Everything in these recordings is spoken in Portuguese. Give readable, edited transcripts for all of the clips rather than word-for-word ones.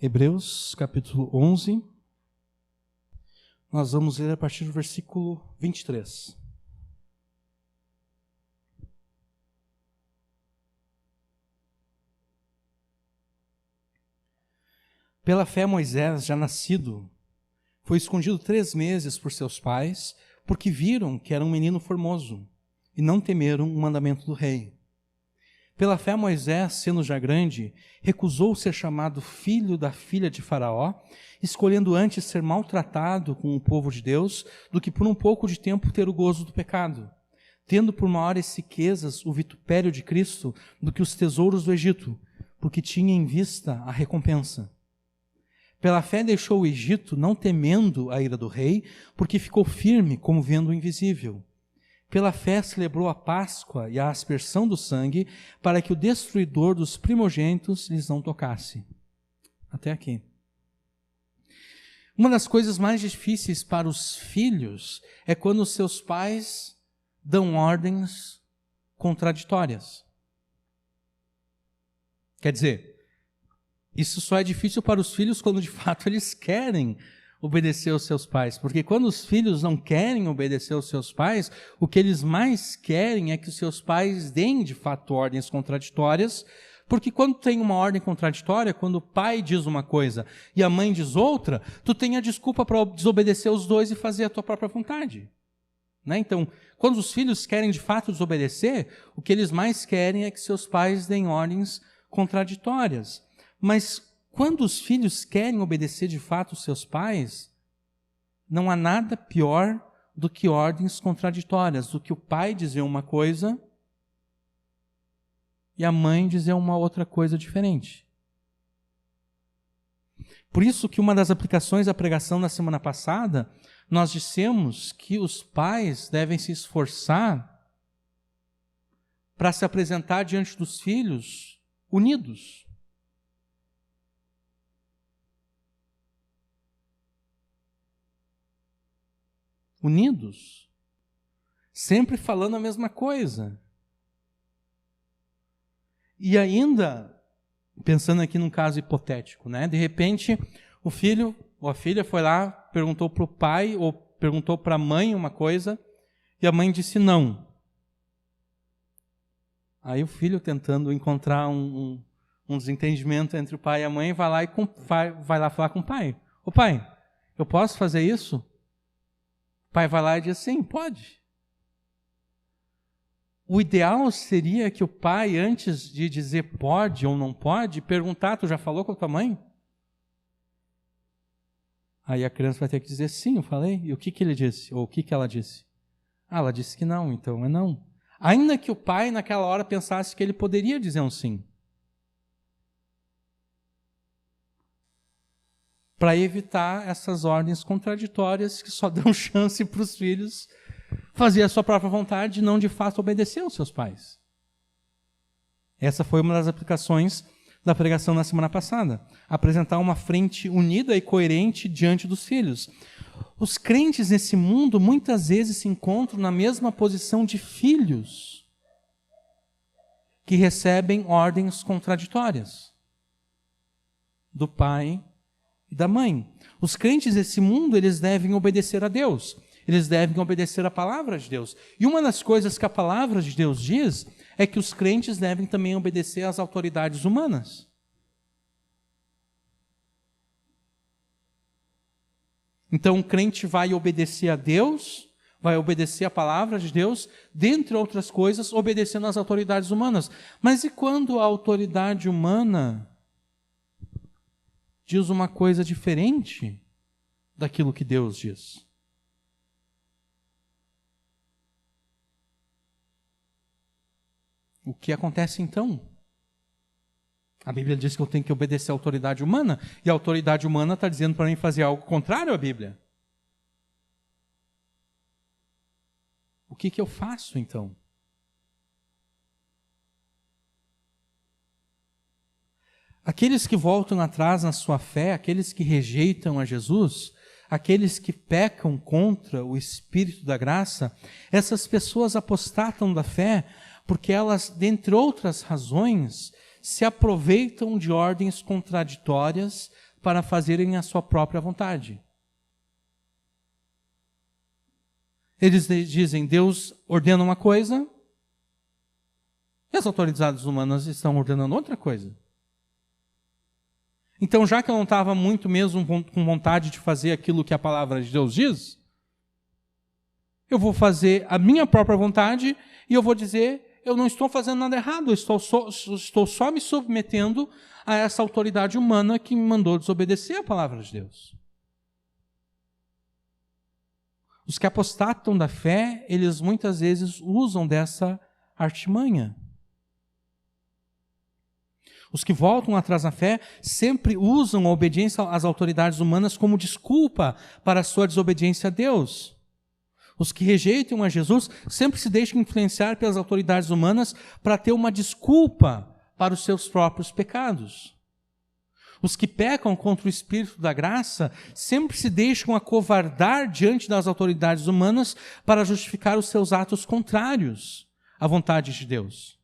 Hebreus, capítulo 11, nós vamos ler a partir do versículo 23. Pela fé, Moisés, já nascido, foi escondido 3 meses por seus pais, porque viram que era um menino formoso, e não temeram o mandamento do rei. Pela fé, Moisés, sendo já grande, recusou ser chamado filho da filha de Faraó, escolhendo antes ser maltratado com o povo de Deus, do que por um pouco de tempo ter o gozo do pecado, tendo por maiores riquezas o vitupério de Cristo do que os tesouros do Egito, porque tinha em vista a recompensa. Pela fé deixou o Egito, não temendo a ira do rei, porque ficou firme como vendo o invisível. Pela fé celebrou a Páscoa e a aspersão do sangue, para que o destruidor dos primogênitos lhes não tocasse. Até aqui. Uma das coisas mais difíceis para os filhos é quando os seus pais dão ordens contraditórias. Quer dizer, isso só é difícil para os filhos quando de fato eles querem obedecer aos seus pais, porque quando os filhos não querem obedecer aos seus pais, o que eles mais querem é que os seus pais deem de fato ordens contraditórias, porque quando tem uma ordem contraditória, quando o pai diz uma coisa e a mãe diz outra, tu tem a desculpa para desobedecer os dois e fazer a tua própria vontade. Né? Então, quando os filhos querem de fato desobedecer, o que eles mais querem é que seus pais deem ordens contraditórias. Mas quando os filhos querem obedecer de fato os seus pais, não há nada pior do que ordens contraditórias, do que o pai dizer uma coisa e a mãe dizer uma outra coisa diferente. Por isso que uma das aplicações da pregação da semana passada, nós dissemos que os pais devem se esforçar para se apresentar diante dos filhos unidos. Unidos, sempre falando a mesma coisa. E ainda, pensando aqui num caso hipotético, né? De repente, o filho ou a filha foi lá, perguntou para o pai ou perguntou para a mãe uma coisa e a mãe disse não. Aí o filho, tentando encontrar um desentendimento entre o pai e a mãe, vai lá falar com o pai. Ô pai, eu posso fazer isso? O pai vai lá e diz sim, pode. O ideal seria que o pai, antes de dizer pode ou não pode, perguntar, tu já falou com a tua mãe? Aí a criança vai ter que dizer sim, eu falei. E o que ele disse? Ou o que ela disse? Ah, ela disse que não, então é não. Ainda que o pai naquela hora pensasse que ele poderia dizer um sim. Para evitar essas ordens contraditórias que só dão chance para os filhos fazer a sua própria vontade e não de fato obedecer aos seus pais. Essa foi uma das aplicações da pregação na semana passada. Apresentar uma frente unida e coerente diante dos filhos. Os crentes nesse mundo muitas vezes se encontram na mesma posição de filhos que recebem ordens contraditórias do pai e da mãe. Os crentes desse mundo, eles devem obedecer a Deus. Eles devem obedecer a palavra de Deus. E uma das coisas que a palavra de Deus diz é que os crentes devem também obedecer às autoridades humanas. Então o crente vai obedecer a Deus, vai obedecer a palavra de Deus, dentre outras coisas, obedecendo às autoridades humanas. Mas e quando a autoridade humana diz uma coisa diferente daquilo que Deus diz? O que acontece então? A Bíblia diz que eu tenho que obedecer à autoridade humana, e a autoridade humana está dizendo para mim fazer algo contrário à Bíblia. O que eu faço então? Aqueles que voltam atrás na sua fé, aqueles que rejeitam a Jesus, aqueles que pecam contra o Espírito da graça, essas pessoas apostatam da fé porque elas, dentre outras razões, se aproveitam de ordens contraditórias para fazerem a sua própria vontade. Eles dizem, Deus ordena uma coisa, e as autoridades humanas estão ordenando outra coisa. Então, já que eu não estava muito mesmo com vontade de fazer aquilo que a palavra de Deus diz, eu vou fazer a minha própria vontade e eu vou dizer, eu não estou fazendo nada errado, eu estou só me submetendo a essa autoridade humana que me mandou desobedecer a palavra de Deus. Os que apostatam da fé, eles muitas vezes usam dessa artimanha. Os que voltam atrás na fé sempre usam a obediência às autoridades humanas como desculpa para a sua desobediência a Deus. Os que rejeitam a Jesus sempre se deixam influenciar pelas autoridades humanas para ter uma desculpa para os seus próprios pecados. Os que pecam contra o Espírito da graça sempre se deixam acovardar diante das autoridades humanas para justificar os seus atos contrários à vontade de Deus.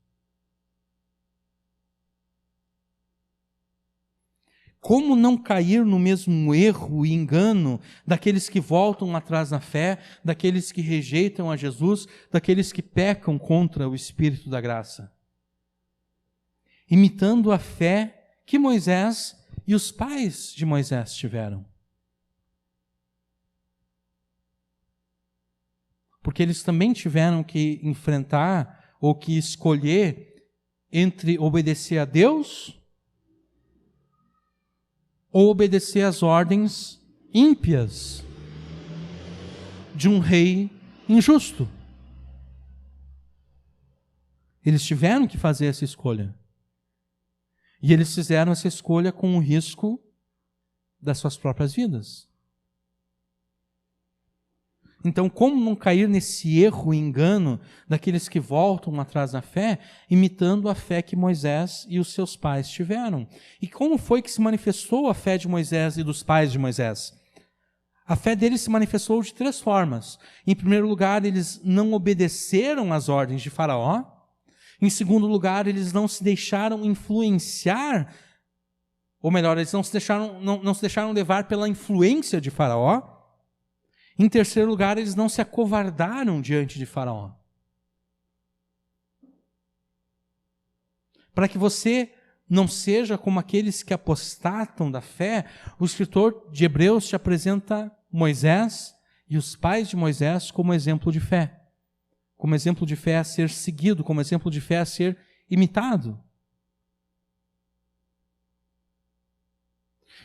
Como não cair no mesmo erro e engano daqueles que voltam atrás na fé, daqueles que rejeitam a Jesus, daqueles que pecam contra o Espírito da graça? Imitando a fé que Moisés e os pais de Moisés tiveram. Porque eles também tiveram que enfrentar ou que escolher entre obedecer a Deus ou obedecer às ordens ímpias de um rei injusto. Eles tiveram que fazer essa escolha. E eles fizeram essa escolha com o risco das suas próprias vidas. Então, como não cair nesse erro e engano daqueles que voltam atrás da fé, imitando a fé que Moisés e os seus pais tiveram? E como foi que se manifestou a fé de Moisés e dos pais de Moisés? A fé deles se manifestou de 3 formas. Em primeiro lugar, eles não obedeceram às ordens de Faraó. Em segundo lugar, eles não se deixaram influenciar, ou melhor, eles não se deixaram levar pela influência de Faraó. Em terceiro lugar, eles não se acovardaram diante de Faraó. Para que você não seja como aqueles que apostatam da fé, o escritor de Hebreus te apresenta Moisés e os pais de Moisés como exemplo de fé. Como exemplo de fé a ser seguido, como exemplo de fé a ser imitado.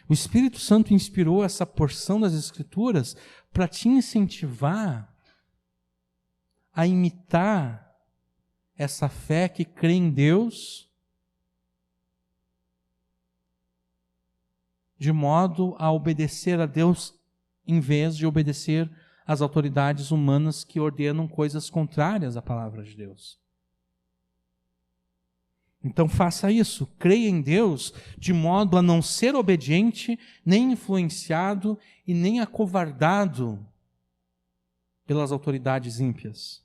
O Espírito Santo inspirou essa porção das Escrituras para te incentivar a imitar essa fé que crê em Deus, de modo a obedecer a Deus em vez de obedecer às autoridades humanas que ordenam coisas contrárias à palavra de Deus. Então faça isso, creia em Deus de modo a não ser obediente, nem influenciado e nem acovardado pelas autoridades ímpias.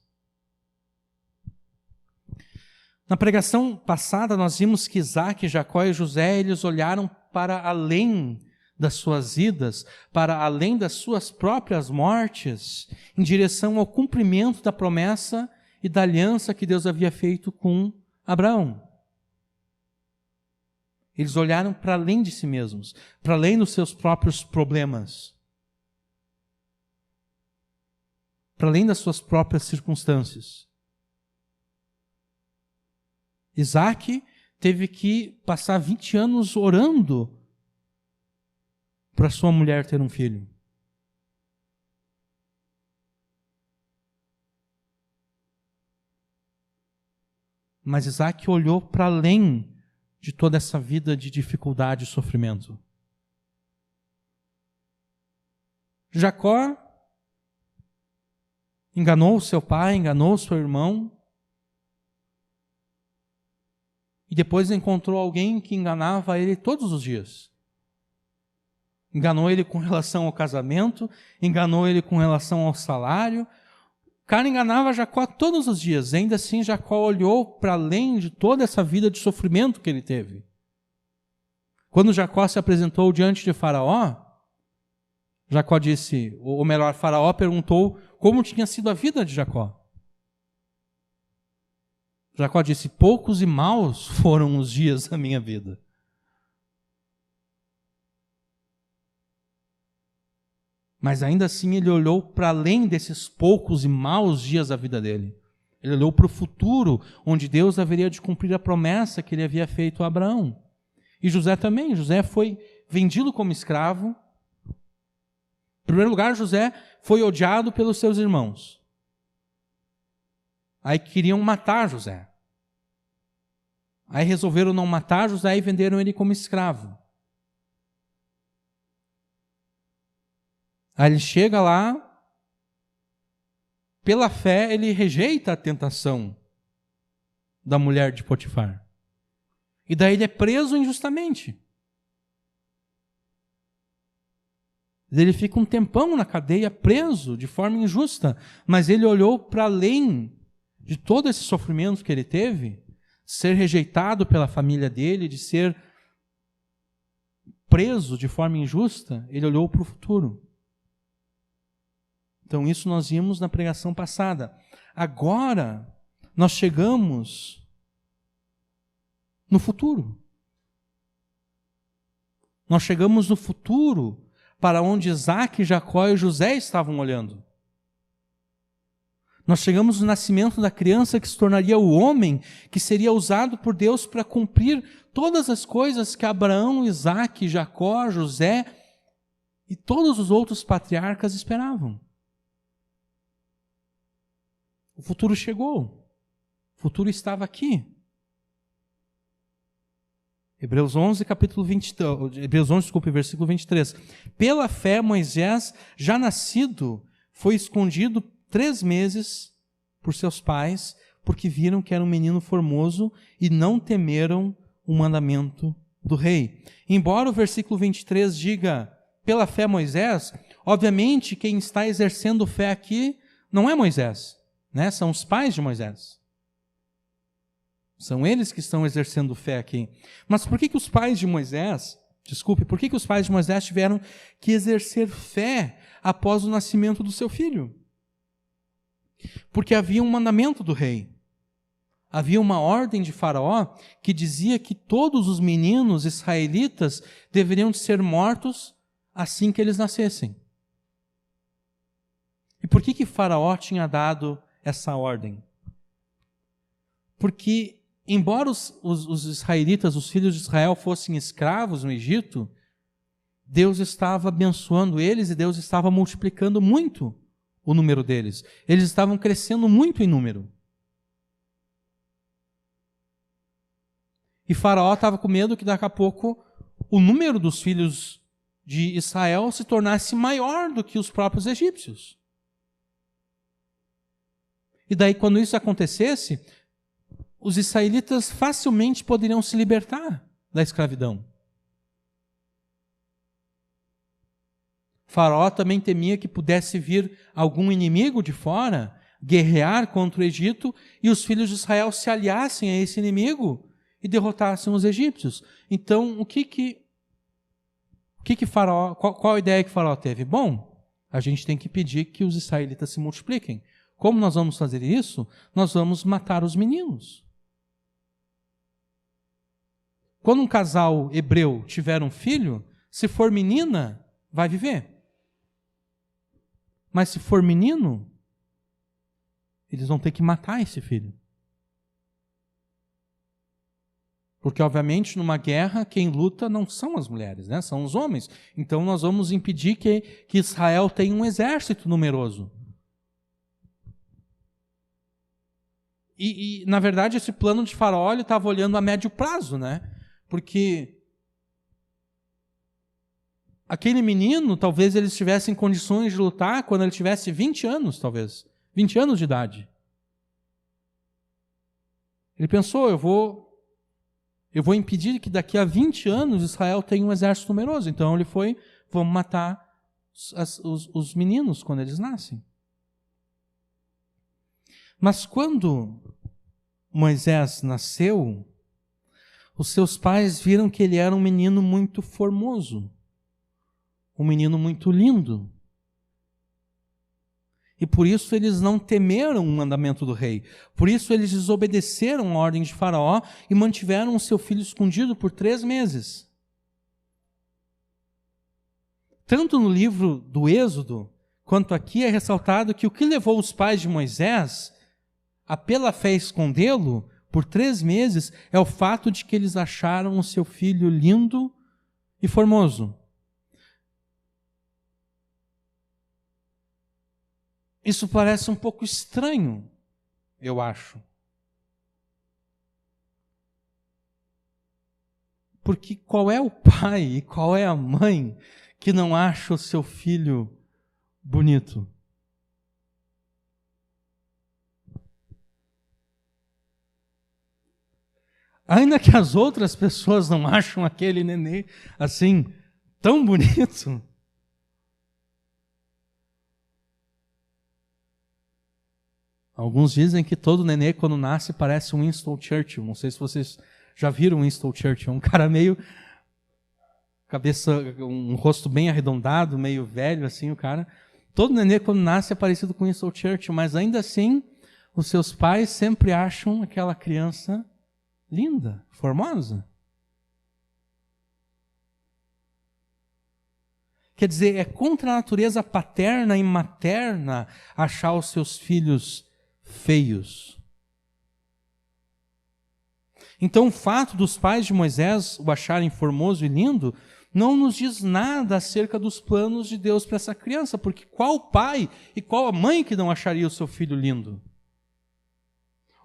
Na pregação passada nós vimos que Isaac, Jacó e José, eles olharam para além das suas idas, para além das suas próprias mortes, em direção ao cumprimento da promessa e da aliança que Deus havia feito com Abraão. Eles olharam para além de si mesmos, para além dos seus próprios problemas, para além das suas próprias circunstâncias. Isaac teve que passar 20 anos orando para sua mulher ter um filho. Mas Isaac olhou para além de toda essa vida de dificuldade e sofrimento. Jacó enganou seu pai, enganou seu irmão, e depois encontrou alguém que enganava ele todos os dias. Enganou ele com relação ao casamento, enganou ele com relação ao salário. O cara enganava Jacó todos os dias. Ainda assim, Jacó olhou para além de toda essa vida de sofrimento que ele teve. Quando Jacó se apresentou diante de Faraó, Jacó disse, ou melhor, Faraó perguntou como tinha sido a vida de Jacó. Jacó disse, poucos e maus foram os dias da minha vida. Mas ainda assim ele olhou para além desses poucos e maus dias da vida dele. Ele olhou para o futuro, onde Deus haveria de cumprir a promessa que ele havia feito a Abraão. E José também. José foi vendido como escravo. Em primeiro lugar, José foi odiado pelos seus irmãos. Aí queriam matar José. Aí resolveram não matar José e venderam ele como escravo. Aí ele chega lá, pela fé ele rejeita a tentação da mulher de Potifar. E daí ele é preso injustamente. Ele fica um tempão na cadeia, preso de forma injusta. Mas ele olhou para além de todo esse sofrimento que ele teve, de ser rejeitado pela família dele, de ser preso de forma injusta, ele olhou para o futuro. Então isso nós vimos na pregação passada. Agora nós chegamos no futuro. Nós chegamos no futuro para onde Isaac, Jacó e José estavam olhando. Nós chegamos no nascimento da criança que se tornaria o homem que seria usado por Deus para cumprir todas as coisas que Abraão, Isaac, Jacó, José e todos os outros patriarcas esperavam. O futuro chegou. O futuro estava aqui. Hebreus 11, versículo 23. Pela fé, Moisés, já nascido, foi escondido 3 meses por seus pais, porque viram que era um menino formoso e não temeram o mandamento do rei. Embora o versículo 23 diga, pela fé, Moisés, obviamente quem está exercendo fé aqui não é Moisés, né? São os pais de Moisés. São eles que estão exercendo fé aqui. Mas por que os pais de Moisés, por que os pais de Moisés tiveram que exercer fé após o nascimento do seu filho? Porque havia um mandamento do rei. Havia uma ordem de Faraó que dizia que todos os meninos israelitas deveriam ser mortos assim que eles nascessem. E por que Faraó tinha dado essa ordem? Porque embora os israelitas, os filhos de Israel, fossem escravos no Egito, Deus estava abençoando eles e Deus estava multiplicando muito o número deles. Eles estavam crescendo muito em número. E Faraó estava com medo que daqui a pouco o número dos filhos de Israel se tornasse maior do que os próprios egípcios. E daí, quando isso acontecesse, os israelitas facilmente poderiam se libertar da escravidão. Faraó também temia que pudesse vir algum inimigo de fora, guerrear contra o Egito, e os filhos de Israel se aliassem a esse inimigo e derrotassem os egípcios. Então, Faraó, qual a ideia que Faraó teve? Bom, a gente tem que pedir que os israelitas se multipliquem. Como nós vamos fazer isso? Nós vamos matar os meninos. Quando um casal hebreu tiver um filho, se for menina, vai viver. Mas se for menino, eles vão ter que matar esse filho. Porque, obviamente, numa guerra, quem luta não são as mulheres, né? São os homens. Então, nós vamos impedir que Israel tenha um exército numeroso. E, na verdade, esse plano de Faraó estava olhando a médio prazo, né? Porque aquele menino, talvez ele estivesse em condições de lutar quando ele tivesse 20 anos, talvez. 20 anos de idade. Ele pensou, eu vou impedir que daqui a 20 anos Israel tenha um exército numeroso. Então ele foi, vamos matar os meninos quando eles nascem. Mas quando Moisés nasceu, Os seus pais viram que ele era um menino muito formoso, um menino muito lindo. E por isso eles não temeram o mandamento do rei. Por isso eles desobedeceram a ordem de Faraó e mantiveram o seu filho escondido por 3 meses. Tanto no livro do Êxodo, quanto aqui é ressaltado que o que levou os pais de Moisés a pela fé escondê-lo por 3 meses é o fato de que eles acharam o seu filho lindo e formoso. Isso parece um pouco estranho, eu acho. Porque qual é o pai e qual é a mãe que não acha o seu filho bonito? Ainda que as outras pessoas não acham aquele nenê assim tão bonito. Alguns dizem que todo nenê, quando nasce, parece um Winston Churchill. Não sei se vocês já viram Winston Churchill. É um cara meio... cabeça, um rosto bem arredondado, meio velho, assim, o cara. Todo nenê, quando nasce, é parecido com Winston Churchill. Mas ainda assim, os seus pais sempre acham aquela criança linda, formosa. Quer dizer, é contra a natureza paterna e materna achar os seus filhos feios. Então, o fato dos pais de Moisés o acharem formoso e lindo não nos diz nada acerca dos planos de Deus para essa criança, porque qual pai e qual a mãe que não acharia o seu filho lindo?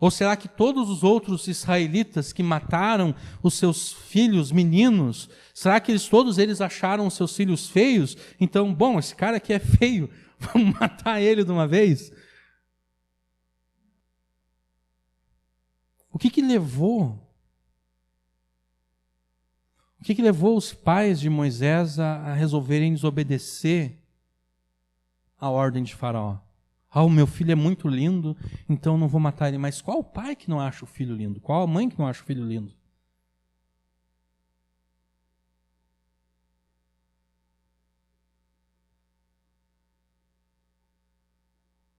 Ou será que todos os outros israelitas que mataram os seus filhos meninos, será que todos eles acharam os seus filhos feios? Então, bom, esse cara aqui é feio, vamos matar ele de uma vez? O que levou os pais de Moisés a resolverem desobedecer a ordem de Faraó? O meu filho é muito lindo, então não vou matar ele. Mas qual pai que não acha o filho lindo? Qual a mãe que não acha o filho lindo?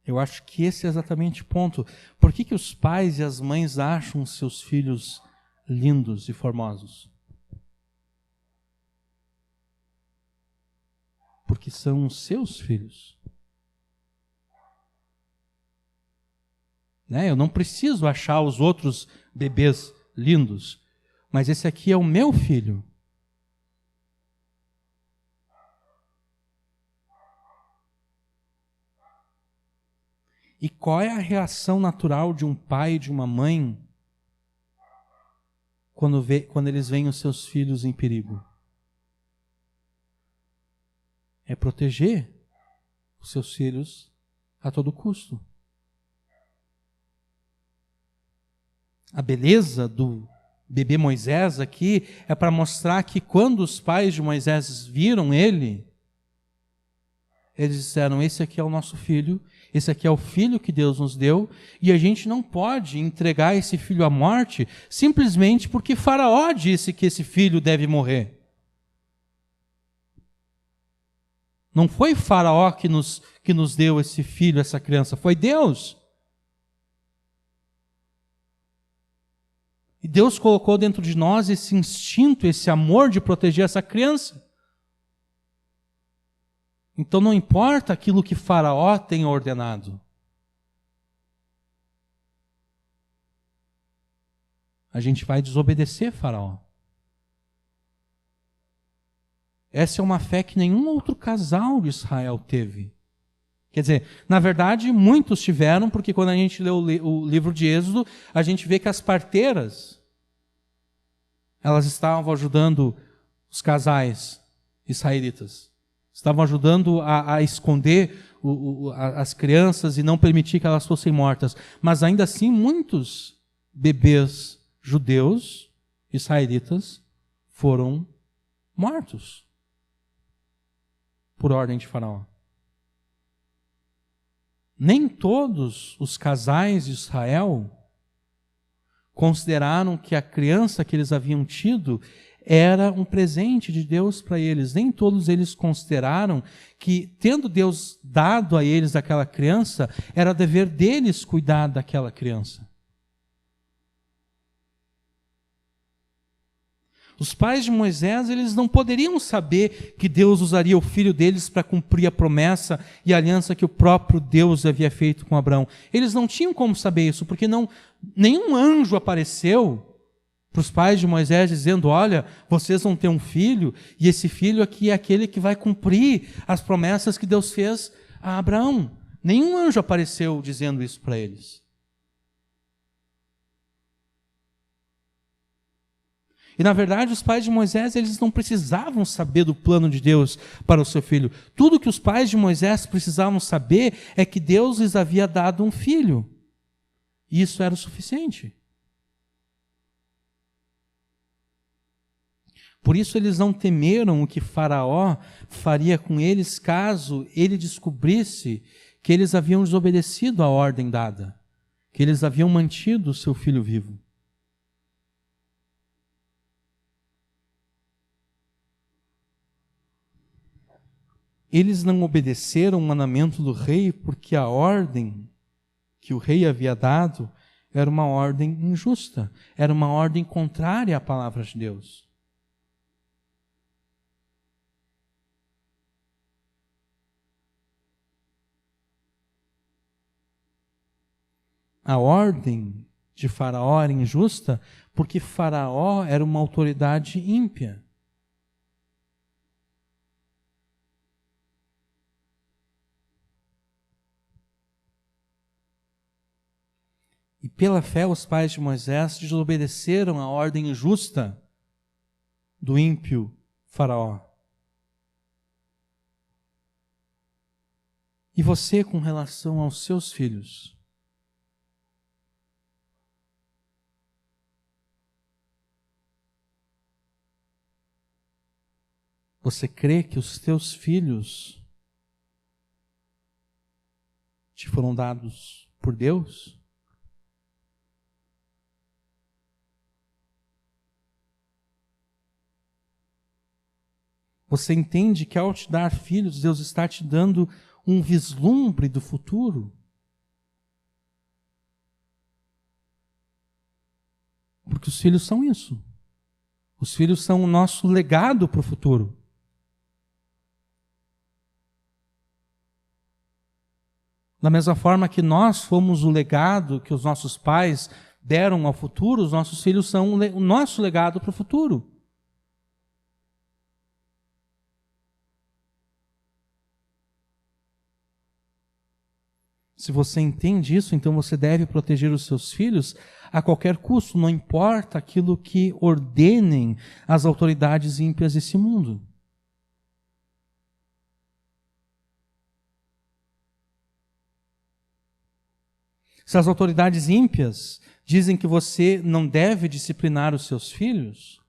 Eu acho que esse é exatamente o ponto. Por que os pais e as mães acham seus filhos lindos e formosos? Porque são os seus filhos. Eu não preciso achar os outros bebês lindos, mas esse aqui é o meu filho. E qual é a reação natural de um pai e de uma mãe quando eles veem os seus filhos em perigo? É proteger os seus filhos a todo custo. A beleza do bebê Moisés aqui é para mostrar que quando os pais de Moisés viram ele, eles disseram, esse aqui é o nosso filho, esse aqui é o filho que Deus nos deu, e a gente não pode entregar esse filho à morte simplesmente porque Faraó disse que esse filho deve morrer. Não foi Faraó que nos deu esse filho, essa criança, foi Deus. E Deus colocou dentro de nós esse instinto, esse amor de proteger essa criança. Então não importa aquilo que Faraó tenha ordenado. A gente vai desobedecer Faraó. Essa é uma fé que nenhum outro casal de Israel teve. Quer dizer, na verdade, muitos tiveram, porque quando a gente lê o livro de Êxodo, a gente vê que as parteiras, elas estavam ajudando os casais israelitas. Estavam ajudando a esconder as crianças e não permitir que elas fossem mortas. Mas ainda assim, muitos bebês judeus, israelitas, foram mortos por ordem de Faraó. Nem todos os casais de Israel consideraram que a criança que eles haviam tido era um presente de Deus para eles. Nem todos eles consideraram que, tendo Deus dado a eles aquela criança, era dever deles cuidar daquela criança. Os pais de Moisés, eles não poderiam saber que Deus usaria o filho deles para cumprir a promessa e a aliança que o próprio Deus havia feito com Abraão. Eles não tinham como saber isso, porque nenhum anjo apareceu para os pais de Moisés dizendo: olha, vocês vão ter um filho, e esse filho aqui é aquele que vai cumprir as promessas que Deus fez a Abraão. Nenhum anjo apareceu dizendo isso para eles. E, na verdade, os pais de Moisés, eles não precisavam saber do plano de Deus para o seu filho. Tudo que os pais de Moisés precisavam saber é que Deus lhes havia dado um filho. E isso era o suficiente. Por isso eles não temeram o que Faraó faria com eles caso ele descobrisse que eles haviam desobedecido à ordem dada, que eles haviam mantido o seu filho vivo. Eles não obedeceram o mandamento do rei porque a ordem que o rei havia dado era uma ordem injusta, era uma ordem contrária à palavra de Deus. A ordem de Faraó era injusta porque Faraó era uma autoridade ímpia. E pela fé os pais de Moisés desobedeceram à ordem injusta do ímpio Faraó. E você, com relação aos seus filhos? Você crê que os teus filhos te foram dados por Deus? Você entende que ao te dar filhos, Deus está te dando um vislumbre do futuro? Porque os filhos são isso. Os filhos são o nosso legado para o futuro. Da mesma forma que nós fomos o legado que os nossos pais deram ao futuro, os nossos filhos são o nosso legado para o futuro. Se você entende isso, então você deve proteger os seus filhos a qualquer custo, não importa aquilo que ordenem as autoridades ímpias desse mundo. Se as autoridades ímpias dizem que você não deve disciplinar os seus filhos,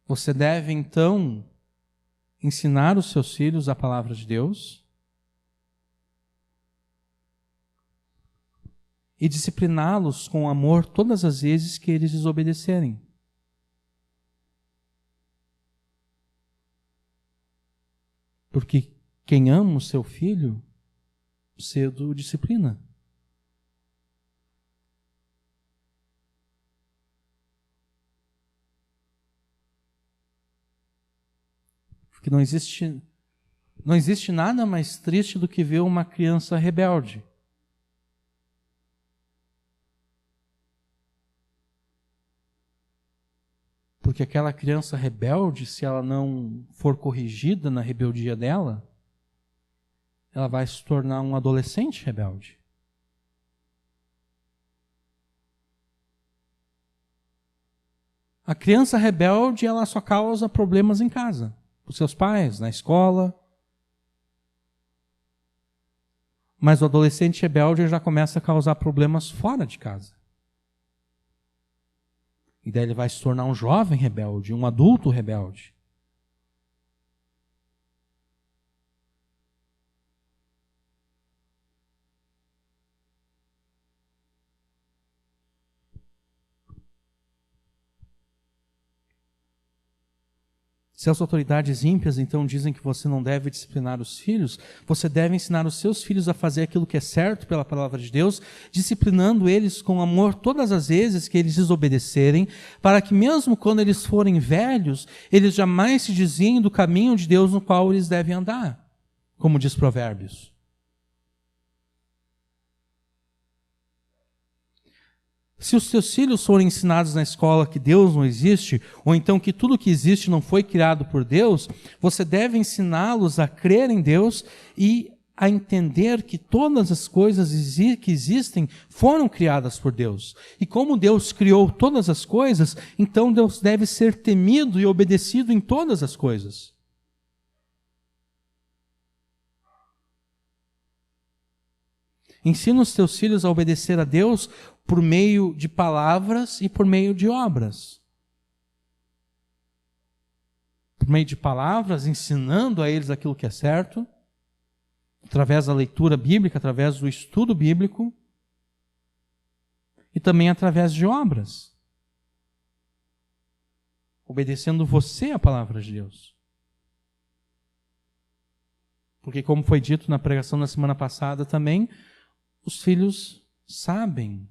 você deve então ensinar os seus filhos a palavra de Deus e discipliná-los com amor todas as vezes que eles desobedecerem. Porque quem ama o seu filho, cedo o disciplina. Porque não existe nada mais triste do que ver uma criança rebelde. Porque aquela criança rebelde, se ela não for corrigida na rebeldia dela, ela vai se tornar um adolescente rebelde. A criança rebelde, ela só causa problemas em casa, com seus pais, na escola. Mas o adolescente rebelde já começa a causar problemas fora de casa. E daí ele vai se tornar um jovem rebelde, um adulto rebelde. Se as autoridades ímpias, então, dizem que você não deve disciplinar os filhos, você deve ensinar os seus filhos a fazer aquilo que é certo pela palavra de Deus, disciplinando eles com amor todas as vezes que eles desobedecerem, para que mesmo quando eles forem velhos, eles jamais se desviem do caminho de Deus no qual eles devem andar, como diz Provérbios. Se os teus filhos forem ensinados na escola que Deus não existe, ou então que tudo que existe não foi criado por Deus, você deve ensiná-los a crer em Deus e a entender que todas as coisas que existem foram criadas por Deus. E como Deus criou todas as coisas, então Deus deve ser temido e obedecido em todas as coisas. Ensina os teus filhos a obedecer a Deus por meio de palavras e por meio de obras. Por meio de palavras, ensinando a eles aquilo que é certo, através da leitura bíblica, através do estudo bíblico, e também através de obras. Obedecendo você a palavra de Deus. Porque, como foi dito na pregação da semana passada também, os filhos sabem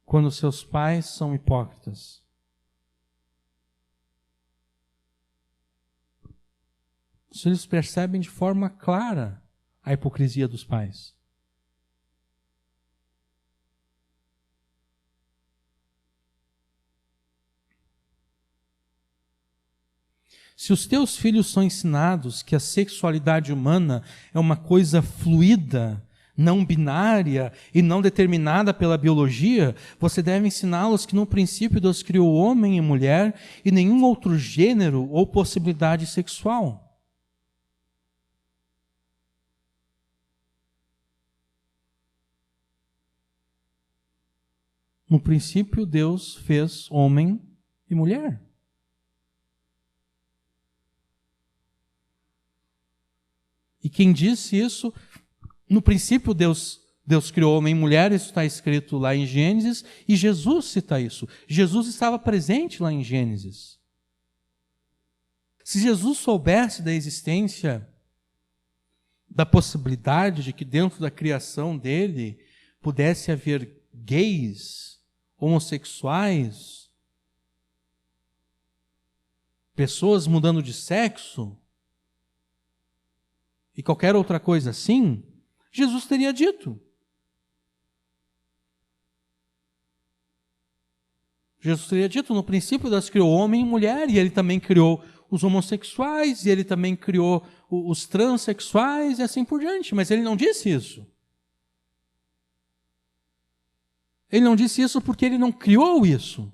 quando seus pais são hipócritas. Os filhos percebem de forma clara a hipocrisia dos pais. Se os teus filhos são ensinados que a sexualidade humana é uma coisa fluida, não binária e não determinada pela biologia, você deve ensiná-los que no princípio Deus criou homem e mulher e nenhum outro gênero ou possibilidade sexual. No princípio Deus fez homem e mulher. E quem disse isso... No princípio, Deus criou homem e mulher, isso está escrito lá em Gênesis, e Jesus cita isso. Jesus estava presente lá em Gênesis. Se Jesus soubesse da existência, da possibilidade de que dentro da criação dele pudesse haver gays, homossexuais, pessoas mudando de sexo, e qualquer outra coisa assim, Jesus teria dito. Jesus teria dito, no princípio Deus criou homem e mulher, e ele também criou os homossexuais, e ele também criou os transexuais, e assim por diante. Mas ele não disse isso. Ele não disse isso porque ele não criou isso.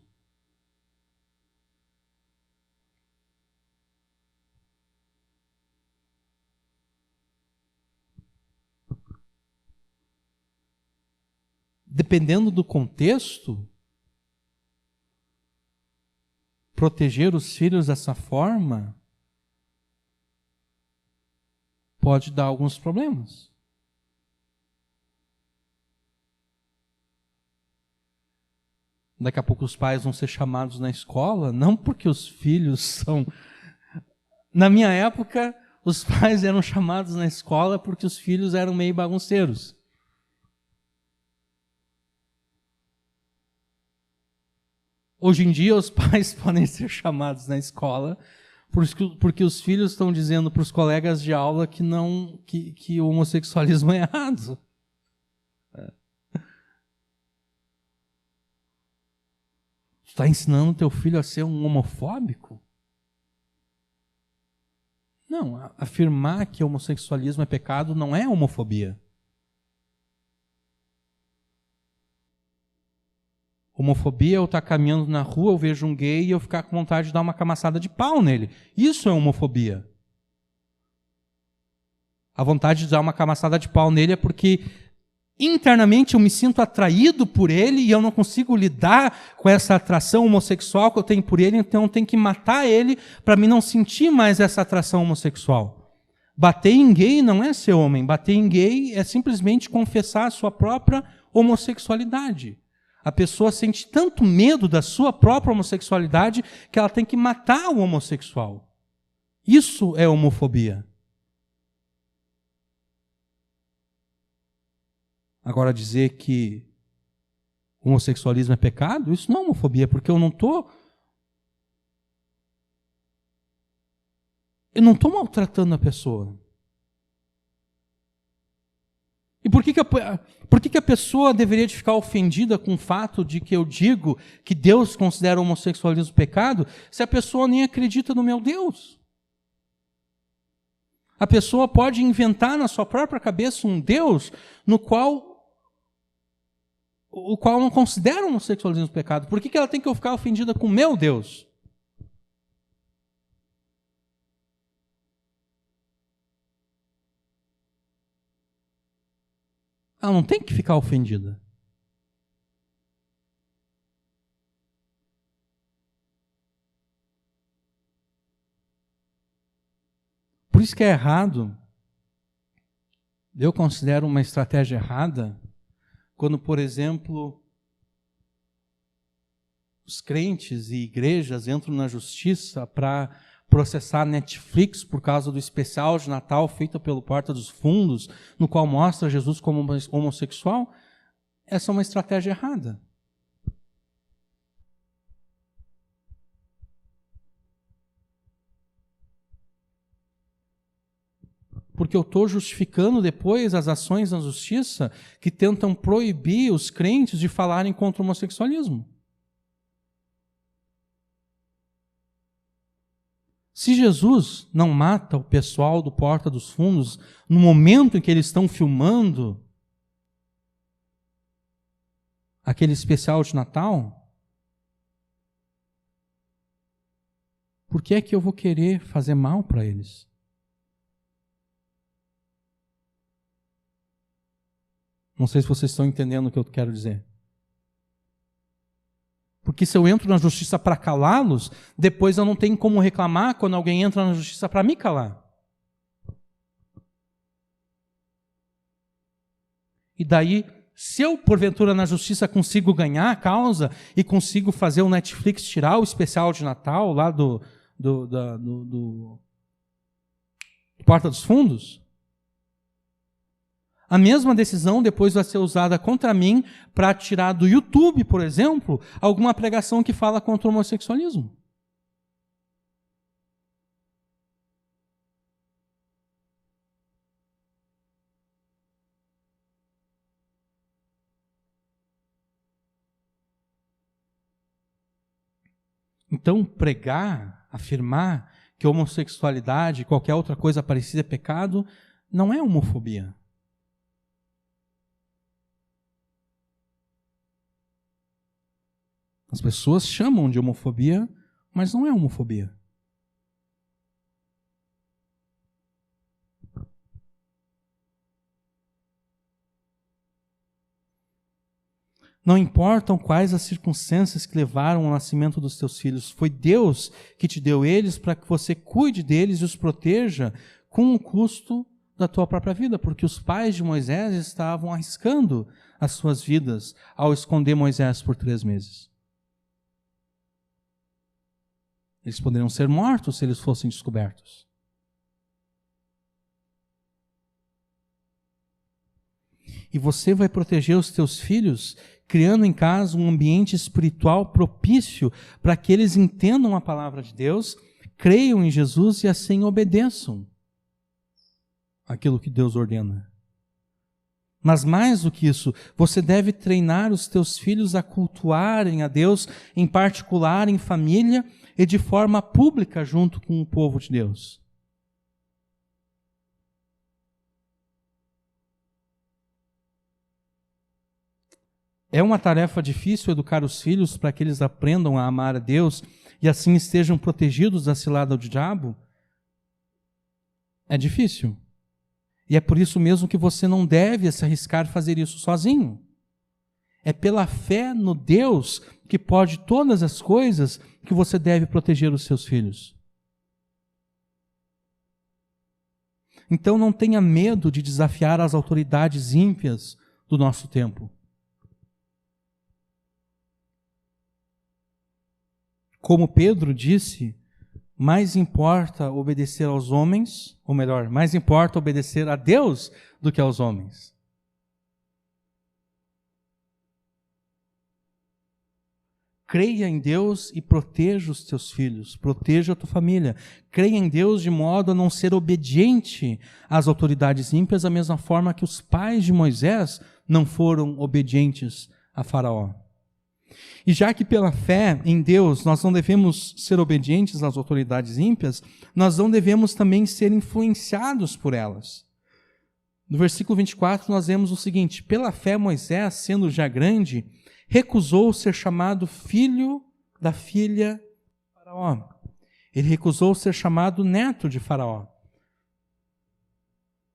Dependendo do contexto, proteger os filhos dessa forma pode dar alguns problemas. Daqui a pouco os pais vão ser chamados na escola, não porque os filhos são... Na minha época, os pais eram chamados na escola porque os filhos eram meio bagunceiros. Hoje em dia, os pais podem ser chamados na escola porque os filhos estão dizendo para os colegas de aula que o homossexualismo é errado. Está ensinando teu filho a ser um homofóbico? Não, afirmar que o homossexualismo é pecado não é homofobia. Homofobia é eu estar caminhando na rua, eu vejo um gay e eu ficar com vontade de dar uma camaçada de pau nele. Isso é homofobia. A vontade de dar uma camaçada de pau nele é porque internamente eu me sinto atraído por ele e eu não consigo lidar com essa atração homossexual que eu tenho por ele, então eu tenho que matar ele para mim não sentir mais essa atração homossexual. Bater em gay não é ser homem. Bater em gay é simplesmente confessar a sua própria homossexualidade. A pessoa sente tanto medo da sua própria homossexualidade que ela tem que matar o homossexual. Isso é homofobia. Agora, dizer que homossexualismo é pecado, isso não é homofobia, porque eu não estou maltratando a pessoa. E por que a pessoa deveria de ficar ofendida com o fato de que eu digo que Deus considera o homossexualismo pecado, se a pessoa nem acredita no meu Deus? A pessoa pode inventar na sua própria cabeça um Deus o qual não considera o homossexualismo pecado. Por que ela tem que ficar ofendida com o meu Deus? Ela não tem que ficar ofendida. Por isso que é errado, eu considero uma estratégia errada, quando, por exemplo, os crentes e igrejas entram na justiça para processar a Netflix por causa do especial de Natal feito pelo Porta dos Fundos, no qual mostra Jesus como homossexual. Essa é uma estratégia errada. Porque eu estou justificando depois as ações na justiça que tentam proibir os crentes de falarem contra o homossexualismo. Se Jesus não mata o pessoal do Porta dos Fundos no momento em que eles estão filmando aquele especial de Natal, por que é que eu vou querer fazer mal para eles? Não sei se vocês estão entendendo o que eu quero dizer. Porque se eu entro na justiça para calá-los, depois eu não tenho como reclamar quando alguém entra na justiça para me calar. E daí, se eu, porventura, na justiça consigo ganhar a causa e consigo fazer o Netflix tirar o especial de Natal lá do Porta dos Fundos, a mesma decisão depois vai ser usada contra mim para tirar do YouTube, por exemplo, alguma pregação que fala contra o homossexualismo. Então, pregar, afirmar que a homossexualidade e qualquer outra coisa parecida é pecado, não é homofobia. As pessoas chamam de homofobia, mas não é homofobia. Não importam quais as circunstâncias que levaram ao nascimento dos teus filhos, foi Deus que te deu eles para que você cuide deles e os proteja com o custo da tua própria vida, porque os pais de Moisés estavam arriscando as suas vidas ao esconder Moisés por 3 meses. Eles poderiam ser mortos se eles fossem descobertos. E você vai proteger os teus filhos criando em casa um ambiente espiritual propício para que eles entendam a palavra de Deus, creiam em Jesus e assim obedeçam aquilo que Deus ordena. Mas mais do que isso, você deve treinar os teus filhos a cultuarem a Deus, em particular em família e de forma pública junto com o povo de Deus. É uma tarefa difícil educar os filhos para que eles aprendam a amar a Deus e assim estejam protegidos da cilada do diabo? É difícil. E é por isso mesmo que você não deve se arriscar a fazer isso sozinho. É pela fé no Deus que pode todas as coisas que você deve proteger os seus filhos. Então não tenha medo de desafiar as autoridades ímpias do nosso tempo. Como Pedro disse, mais importa obedecer aos homens, ou melhor, mais importa obedecer a Deus do que aos homens. Creia em Deus e proteja os teus filhos, proteja a tua família. Creia em Deus de modo a não ser obediente às autoridades ímpias, da mesma forma que os pais de Moisés não foram obedientes a Faraó. E já que pela fé em Deus nós não devemos ser obedientes às autoridades ímpias, nós não devemos também ser influenciados por elas. No versículo 24 nós vemos o seguinte: pela fé Moisés, sendo já grande, recusou ser chamado filho da filha de Faraó. Ele recusou ser chamado neto de Faraó.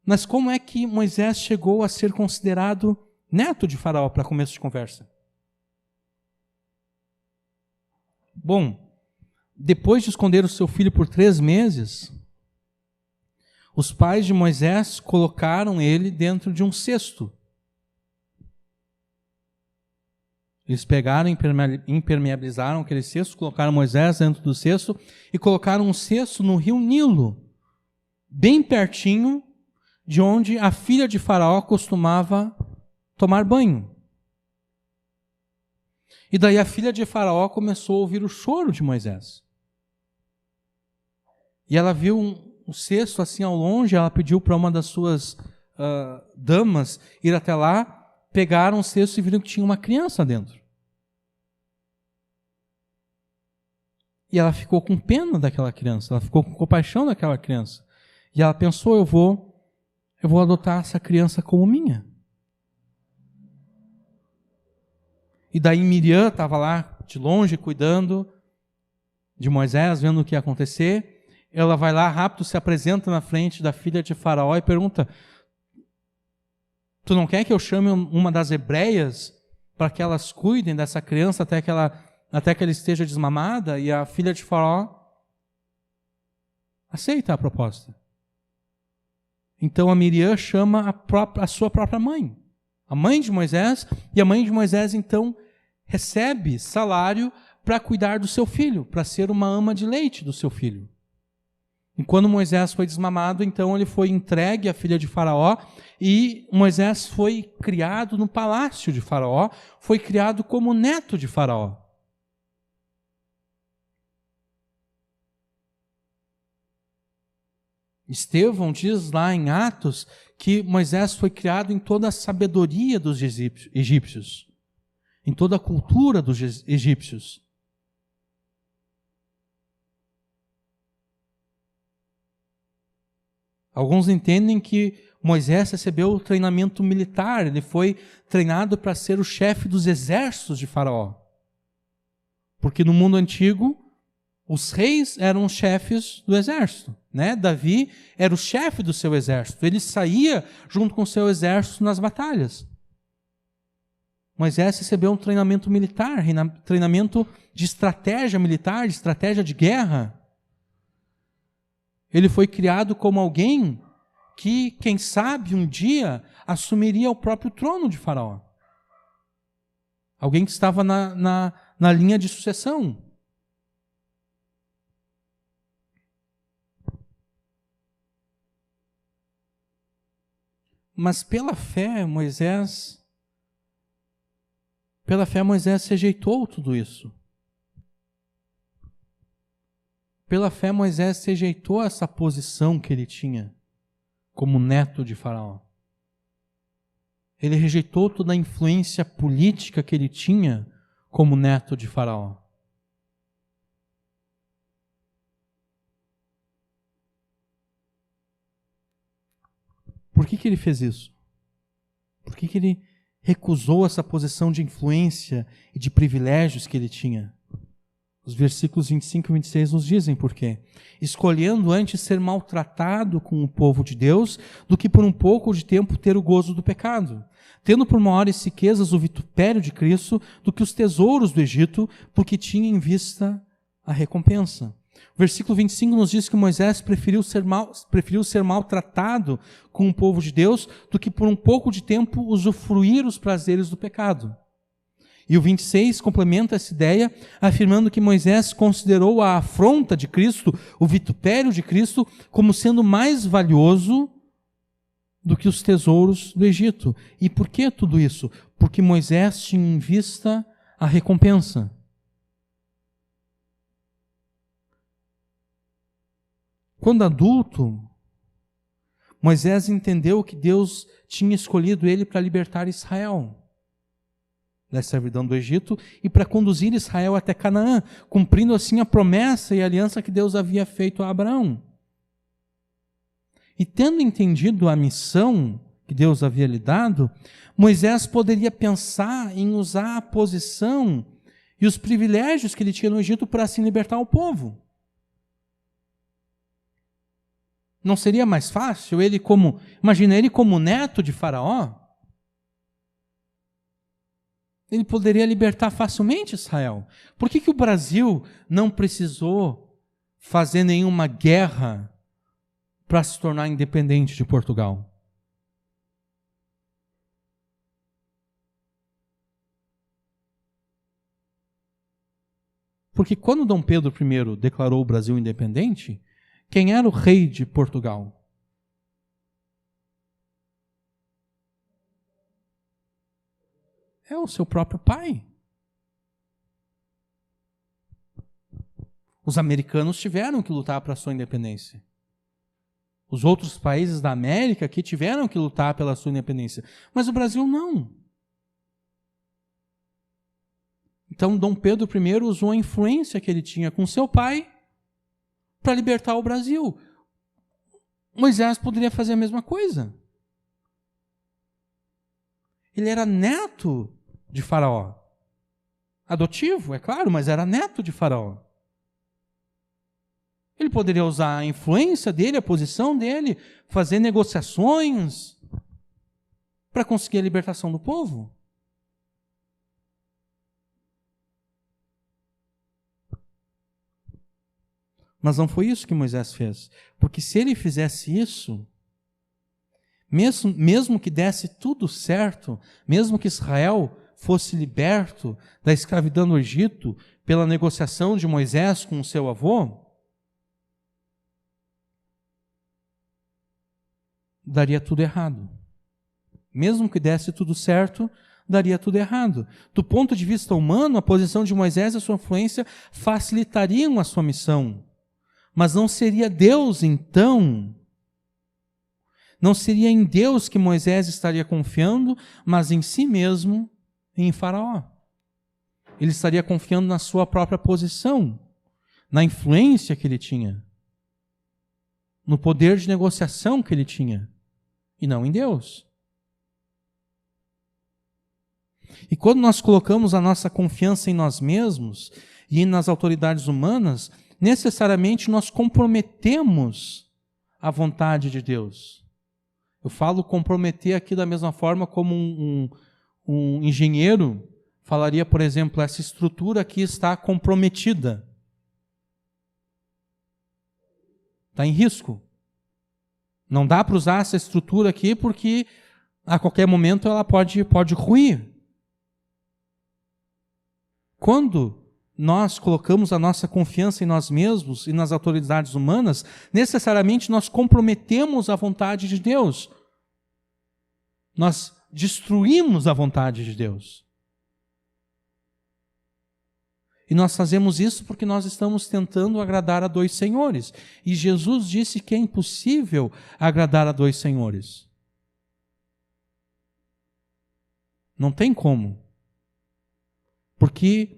Mas como é que Moisés chegou a ser considerado neto de Faraó, para começo de conversa? Bom, depois de esconder o seu filho por 3 meses, os pais de Moisés colocaram ele dentro de um cesto. Eles pegaram, impermeabilizaram aquele cesto, colocaram Moisés dentro do cesto e colocaram um cesto no rio Nilo, bem pertinho de onde a filha de Faraó costumava tomar banho. E daí a filha de Faraó começou a ouvir o choro de Moisés. E ela viu um cesto assim ao longe, ela pediu para uma das suas damas ir até lá, pegaram o cesto e viram que tinha uma criança dentro. E ela ficou com pena daquela criança, ela ficou com compaixão daquela criança. E ela pensou, eu vou adotar essa criança como minha. E daí Miriam estava lá de longe cuidando de Moisés, vendo o que ia acontecer. Ela vai lá rápido, se apresenta na frente da filha de Faraó e pergunta: tu não quer que eu chame uma das hebreias para que elas cuidem dessa criança até que ela esteja desmamada? E a filha de Faraó aceita a proposta. Então a Miriam chama a sua própria mãe, a mãe de Moisés, e a mãe de Moisés então recebe salário para cuidar do seu filho, para ser uma ama de leite do seu filho. E quando Moisés foi desmamado, então ele foi entregue à filha de Faraó, e Moisés foi criado no palácio de Faraó, foi criado como neto de Faraó. Estevão diz lá em Atos que Moisés foi criado em toda a sabedoria dos egípcios, em toda a cultura dos egípcios. Alguns entendem que Moisés recebeu o treinamento militar, ele foi treinado para ser o chefe dos exércitos de Faraó. Porque no mundo antigo, os reis eram os chefes do exército, né? Davi era o chefe do seu exército, ele saía junto com o seu exército nas batalhas. Moisés recebeu um treinamento militar, treinamento de estratégia militar, de estratégia de guerra. Ele foi criado como alguém que, quem sabe, um dia assumiria o próprio trono de Faraó. Alguém que estava na linha de sucessão. Mas pela fé, Moisés rejeitou tudo isso. Pela fé, Moisés rejeitou essa posição que ele tinha como neto de Faraó. Ele rejeitou toda a influência política que ele tinha como neto de Faraó. Por que ele fez isso? Por que ele recusou essa posição de influência e de privilégios que ele tinha? Os versículos 25 e 26 nos dizem por quê. Escolhendo antes ser maltratado com o povo de Deus, do que por um pouco de tempo ter o gozo do pecado. Tendo por maiores riquezas o vitupério de Cristo, do que os tesouros do Egito, porque tinha em vista a recompensa. O versículo 25 nos diz que Moisés preferiu ser maltratado com o povo de Deus, do que por um pouco de tempo usufruir os prazeres do pecado. E o 26 complementa essa ideia, afirmando que Moisés considerou a afronta de Cristo, o vitupério de Cristo, como sendo mais valioso do que os tesouros do Egito. E por que tudo isso? Porque Moisés tinha em vista a recompensa. Quando adulto, Moisés entendeu que Deus tinha escolhido ele para libertar Israel da servidão do Egito e para conduzir Israel até Canaã, cumprindo assim a promessa e a aliança que Deus havia feito a Abraão. E tendo entendido a missão que Deus havia lhe dado, Moisés poderia pensar em usar a posição e os privilégios que ele tinha no Egito para assim libertar o povo. Não seria mais fácil imagina ele como neto de Faraó? Ele poderia libertar facilmente Israel. Por que o Brasil não precisou fazer nenhuma guerra para se tornar independente de Portugal? Porque quando Dom Pedro I declarou o Brasil independente, quem era o rei de Portugal? É o seu próprio pai. Os americanos tiveram que lutar para a sua independência. Os outros países da América que tiveram que lutar pela sua independência. Mas o Brasil não. Então, Dom Pedro I usou a influência que ele tinha com seu pai para libertar o Brasil. Moisés poderia fazer a mesma coisa. Ele era neto de Faraó. Adotivo, é claro, mas era neto de Faraó. Ele poderia usar a influência dele, a posição dele, fazer negociações para conseguir a libertação do povo. Mas não foi isso que Moisés fez. Porque se ele fizesse isso, mesmo que desse tudo certo, mesmo que Israel fosse liberto da escravidão no Egito pela negociação de Moisés com o seu avô, daria tudo errado. Mesmo que desse tudo certo, daria tudo errado. Do ponto de vista humano, a posição de Moisés e a sua influência facilitariam a sua missão. Mas não seria Deus, então. Não seria em Deus que Moisés estaria confiando, mas em si mesmo e em Faraó. Ele estaria confiando na sua própria posição, na influência que ele tinha, no poder de negociação que ele tinha, e não em Deus. E quando nós colocamos a nossa confiança em nós mesmos e nas autoridades humanas, necessariamente nós comprometemos a vontade de Deus. Eu falo comprometer aqui da mesma forma como um engenheiro falaria, por exemplo, essa estrutura aqui está comprometida. Está em risco. Não dá para usar essa estrutura aqui porque a qualquer momento ela pode ruir. Quando nós colocamos a nossa confiança em nós mesmos e nas autoridades humanas, necessariamente nós comprometemos a vontade de Deus. Nós destruímos a vontade de Deus. E nós fazemos isso porque nós estamos tentando agradar a dois senhores. E Jesus disse que é impossível agradar a dois senhores. Não tem como. Porque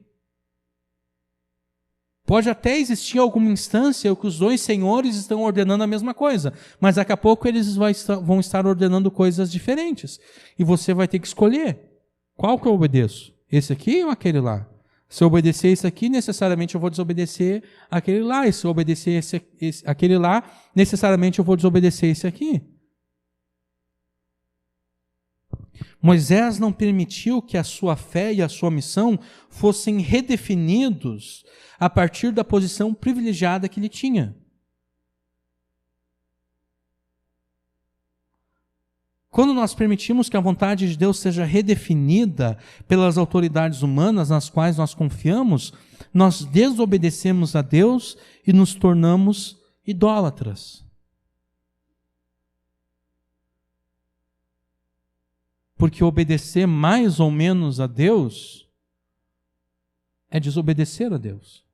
pode até existir alguma instância em que os dois senhores estão ordenando a mesma coisa, mas daqui a pouco eles vão estar ordenando coisas diferentes. E você vai ter que escolher. Qual que eu obedeço? Esse aqui ou aquele lá? Se eu obedecer esse aqui, necessariamente eu vou desobedecer aquele lá. E se eu obedecer aquele lá, necessariamente eu vou desobedecer esse aqui. Moisés não permitiu que a sua fé e a sua missão fossem redefinidos a partir da posição privilegiada que ele tinha. Quando nós permitimos que a vontade de Deus seja redefinida pelas autoridades humanas nas quais nós confiamos, nós desobedecemos a Deus e nos tornamos idólatras. Porque obedecer mais ou menos a Deus é desobedecer a Deus.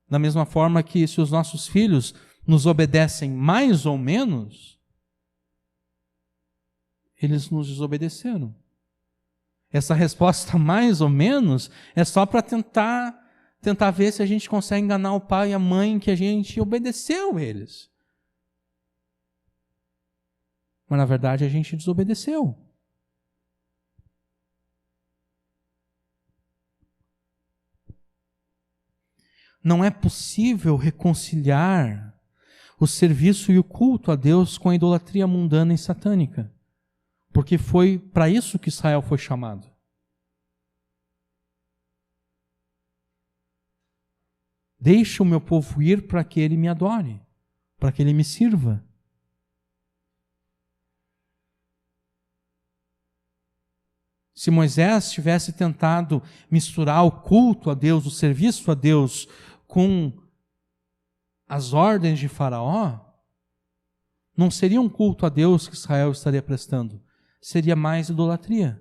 Da mesma forma que se os nossos filhos nos obedecem mais ou menos, eles nos desobedeceram. Essa resposta mais ou menos é só para tentar ver se a gente consegue enganar o pai e a mãe que a gente obedeceu eles. Mas na verdade a gente desobedeceu. Não é possível reconciliar o serviço e o culto a Deus com a idolatria mundana e satânica. Porque foi para isso que Israel foi chamado. Deixa o meu povo ir para que ele me adore, para que ele me sirva. Se Moisés tivesse tentado misturar o culto a Deus, o serviço a Deus, com as ordens de Faraó, não seria um culto a Deus que Israel estaria prestando, seria mais idolatria.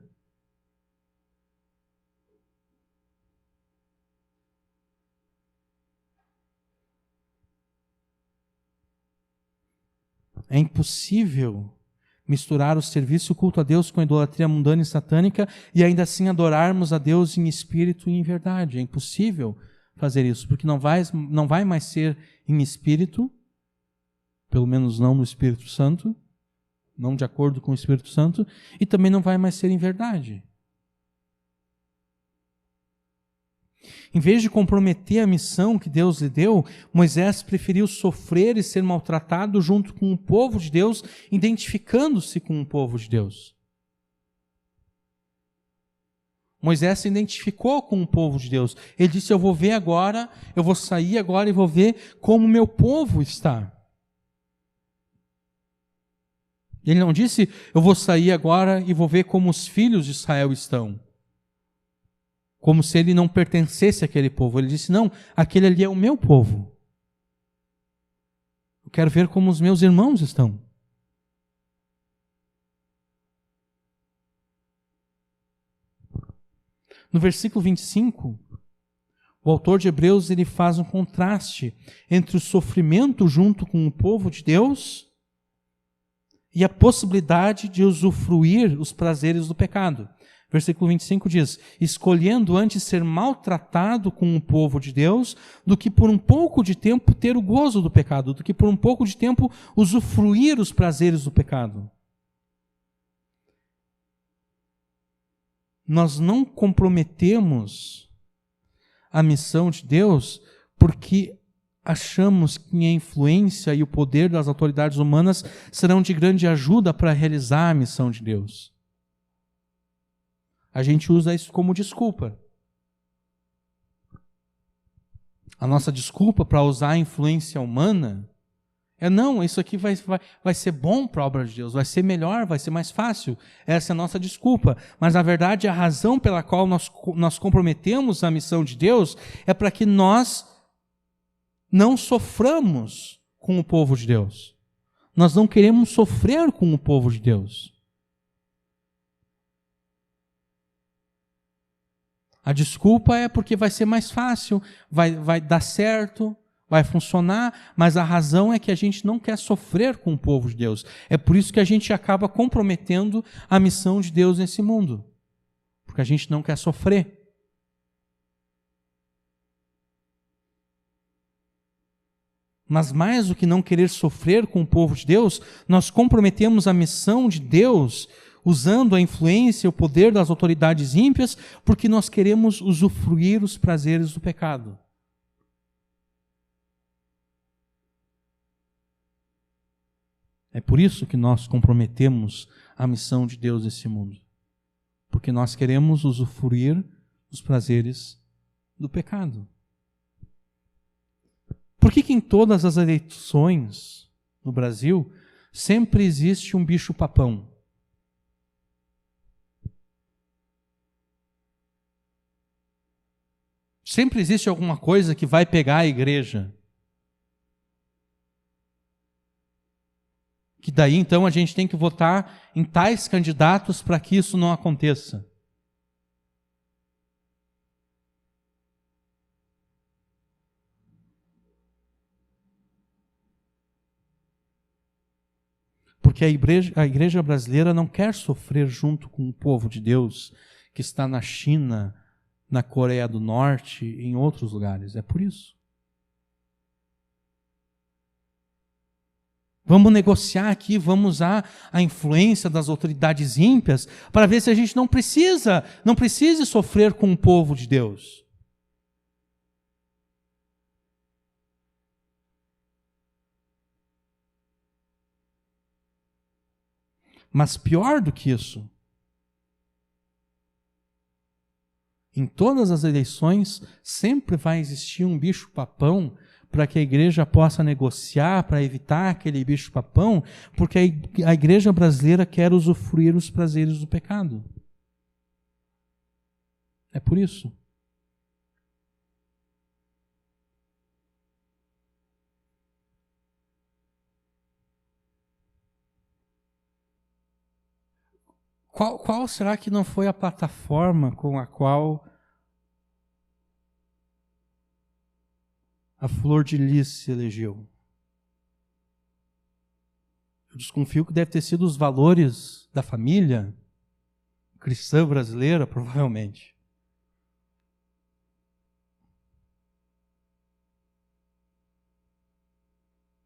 É impossível misturar o serviço e o culto a Deus com a idolatria mundana e satânica e ainda assim adorarmos a Deus em espírito e em verdade. É impossível fazer isso, porque não vai mais ser em espírito, pelo menos não no Espírito Santo, não de acordo com o Espírito Santo, e também não vai mais ser em verdade. Em vez de comprometer a missão que Deus lhe deu, Moisés preferiu sofrer e ser maltratado junto com o povo de Deus, identificando-se com o povo de Deus. Moisés se identificou com o povo de Deus. Ele disse, eu vou ver agora, eu vou sair agora e vou ver como o meu povo está. Ele não disse, eu vou sair agora e vou ver como os filhos de Israel estão. Como se ele não pertencesse àquele povo. Ele disse, não, aquele ali é o meu povo. Eu quero ver como os meus irmãos estão. No versículo 25, o autor de Hebreus ele faz um contraste entre o sofrimento junto com o povo de Deus e a possibilidade de usufruir os prazeres do pecado. Versículo 25 diz, escolhendo antes ser maltratado com o povo de Deus, do que por um pouco de tempo ter o gozo do pecado, do que por um pouco de tempo usufruir os prazeres do pecado. Nós não comprometemos a missão de Deus porque achamos que a influência e o poder das autoridades humanas serão de grande ajuda para realizar a missão de Deus. A gente usa isso como desculpa. A nossa desculpa para usar a influência humana é não, isso aqui vai ser bom para a obra de Deus, vai ser melhor, vai ser mais fácil. Essa é a nossa desculpa. Mas, na verdade, a razão pela qual nós comprometemos a missão de Deus é para que nós não soframos com o povo de Deus. Nós não queremos sofrer com o povo de Deus. A desculpa é porque vai ser mais fácil, vai dar certo, vai funcionar, mas a razão é que a gente não quer sofrer com o povo de Deus. É por isso que a gente acaba comprometendo a missão de Deus nesse mundo. Porque a gente não quer sofrer. Mas mais do que não querer sofrer com o povo de Deus, nós comprometemos a missão de Deus usando a influência e o poder das autoridades ímpias, porque nós queremos usufruir os prazeres do pecado. É por isso que nós comprometemos a missão de Deus nesse mundo. Porque nós queremos usufruir os prazeres do pecado. Por que em todas as eleições no Brasil sempre existe um bicho-papão. Sempre existe alguma coisa que vai pegar a igreja. Que daí então a gente tem que votar em tais candidatos para que isso não aconteça. Porque a igreja brasileira não quer sofrer junto com o povo de Deus que está na China, na Coreia do Norte e em outros lugares. É por isso. Vamos negociar aqui, vamos usar a influência das autoridades ímpias para ver se a gente não precise sofrer com o povo de Deus. Mas pior do que isso, em todas as eleições sempre vai existir um bicho-papão para que a igreja possa negociar, para evitar aquele bicho-papão, porque a igreja brasileira quer usufruir os prazeres do pecado. É por isso. Qual será que não foi a plataforma com a qual a Flor de Lis se elegeu? Eu desconfio que deve ter sido os valores da família cristã brasileira, provavelmente.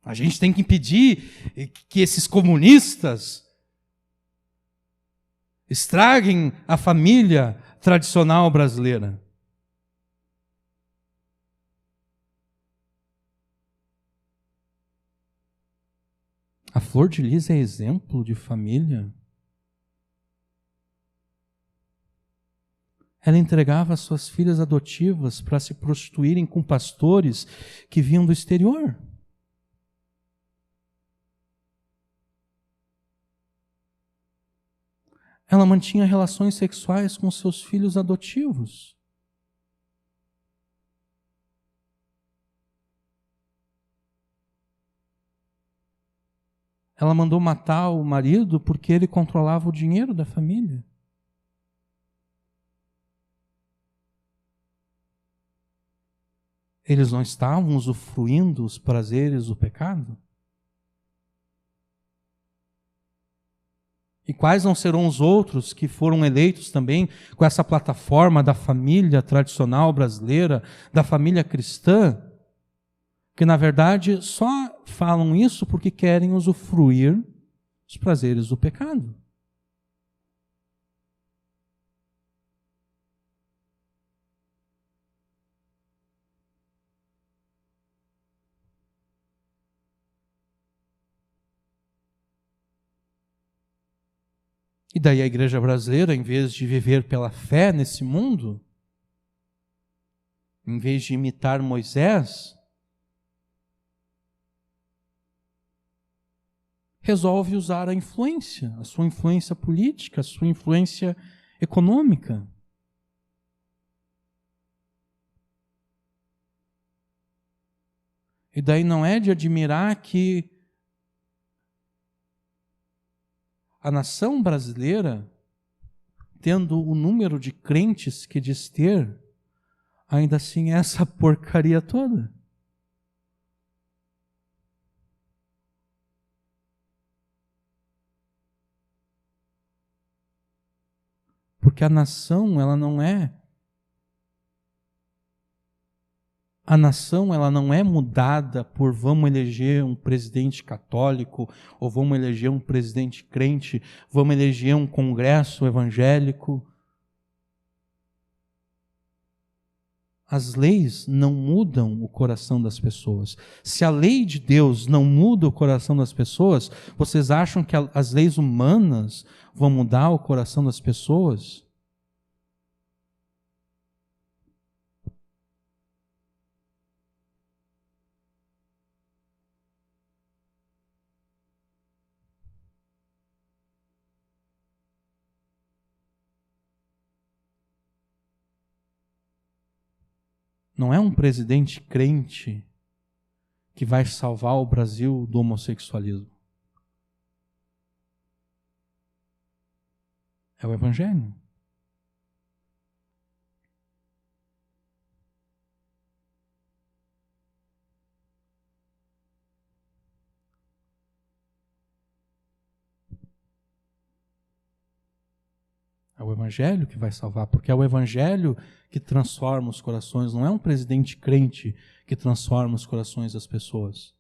A gente tem que impedir que esses comunistas estraguem a família tradicional brasileira. A Flor de Lis é exemplo de família. Ela entregava suas filhas adotivas para se prostituírem com pastores que vinham do exterior. Ela mantinha relações sexuais com seus filhos adotivos. Ela mandou matar o marido porque ele controlava o dinheiro da família. Eles não estavam usufruindo os prazeres do pecado? E quais não serão os outros que foram eleitos também com essa plataforma da família tradicional brasileira, da família cristã, que na verdade só falam isso porque querem usufruir os prazeres do pecado. E daí a igreja brasileira, em vez de viver pela fé nesse mundo, em vez de imitar Moisés, resolve usar a influência, a sua influência política, a sua influência econômica. E daí não é de admirar que a nação brasileira, tendo o número de crentes que diz ter, ainda assim é essa porcaria toda. Porque a nação, ela não é mudada por vamos eleger um presidente católico, ou vamos eleger um presidente crente, vamos eleger um congresso evangélico. As leis não mudam o coração das pessoas. Se a lei de Deus não muda o coração das pessoas, vocês acham que as leis humanas vão mudar o coração das pessoas? não é um presidente crente que vai salvar o Brasil do homossexualismo. É o Evangelho. É o Evangelho que vai salvar, porque é o Evangelho que transforma os corações, não é um presidente crente que transforma os corações das pessoas.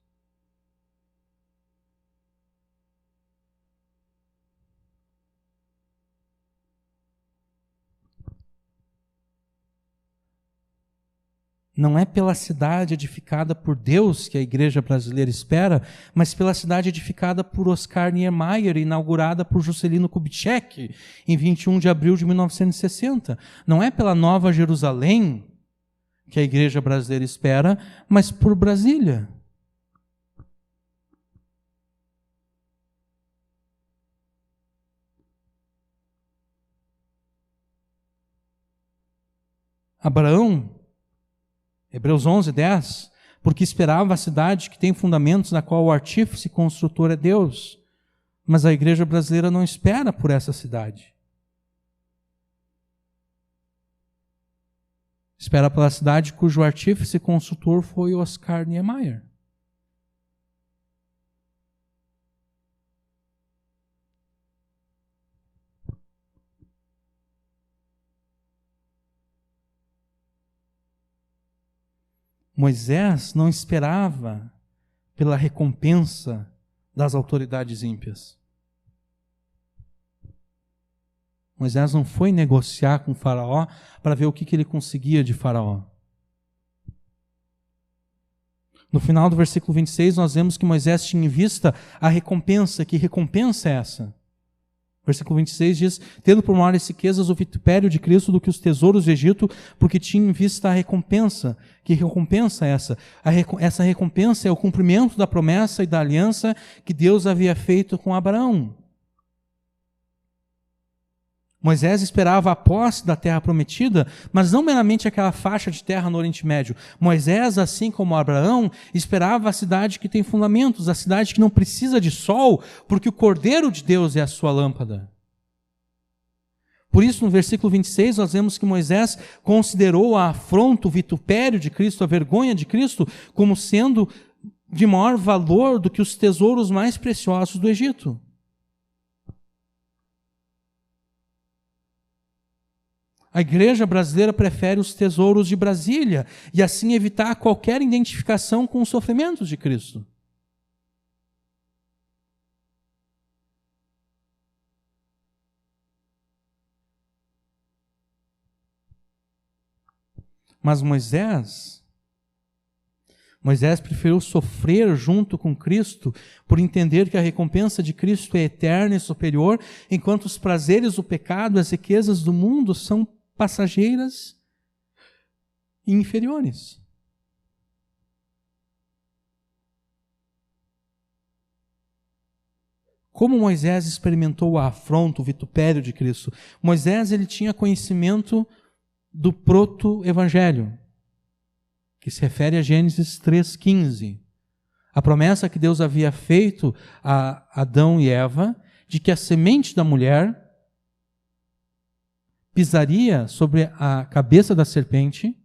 Não é pela cidade edificada por Deus que a igreja brasileira espera, mas pela cidade edificada por Oscar Niemeyer, inaugurada por Juscelino Kubitschek, em 21 de abril de 1960. Não é pela Nova Jerusalém que a igreja brasileira espera, mas por Brasília. Abraão, Hebreus 11, 10, porque esperava a cidade que tem fundamentos, na qual o artífice e construtor é Deus. Mas a igreja brasileira não espera por essa cidade. Espera pela cidade cujo artífice e construtor foi Oscar Niemeyer. Moisés não esperava pela recompensa das autoridades ímpias. Moisés não foi negociar com Faraó para ver o que ele conseguia de Faraó. No final do versículo 26, nós vemos que Moisés tinha em vista a recompensa. Que recompensa é essa? Versículo 26 diz: tendo por maiores riquezas o vitupério de Cristo do que os tesouros do Egito, porque tinha em vista a recompensa. Que recompensa é essa? Essa recompensa é o cumprimento da promessa e da aliança que Deus havia feito com Abraão. Moisés esperava a posse da terra prometida, mas não meramente aquela faixa de terra no Oriente Médio. Moisés, assim como Abraão, esperava a cidade que tem fundamentos, a cidade que não precisa de sol, porque o Cordeiro de Deus é a sua lâmpada. Por isso, no versículo 26, nós vemos que Moisés considerou a afronta, o vitupério de Cristo, a vergonha de Cristo, como sendo de maior valor do que os tesouros mais preciosos do Egito. A igreja brasileira prefere os tesouros de Brasília e assim evitar qualquer identificação com os sofrimentos de Cristo. Mas Moisés preferiu sofrer junto com Cristo por entender que a recompensa de Cristo é eterna e superior, enquanto os prazeres do pecado, as riquezas do mundo são passageiras e inferiores. Como Moisés experimentou a afronta, o vitupério de Cristo? Moisés ele tinha conhecimento do proto-evangelho, que se refere a Gênesis 3,15. A promessa que Deus havia feito a Adão e Eva, de que a semente da mulher pisaria sobre a cabeça da serpente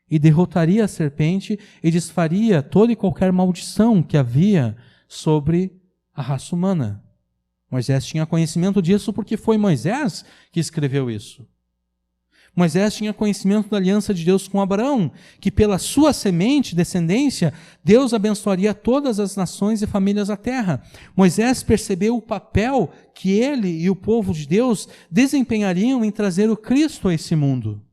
e derrotaria a serpente e desfaria toda e qualquer maldição que havia sobre a raça humana. Moisés tinha conhecimento disso porque foi Moisés que escreveu isso. Moisés tinha conhecimento da aliança de Deus com Abraão, que pela sua semente, descendência, Deus abençoaria todas as nações e famílias da terra. Moisés percebeu o papel que ele e o povo de Deus desempenhariam em trazer o Cristo a esse mundo.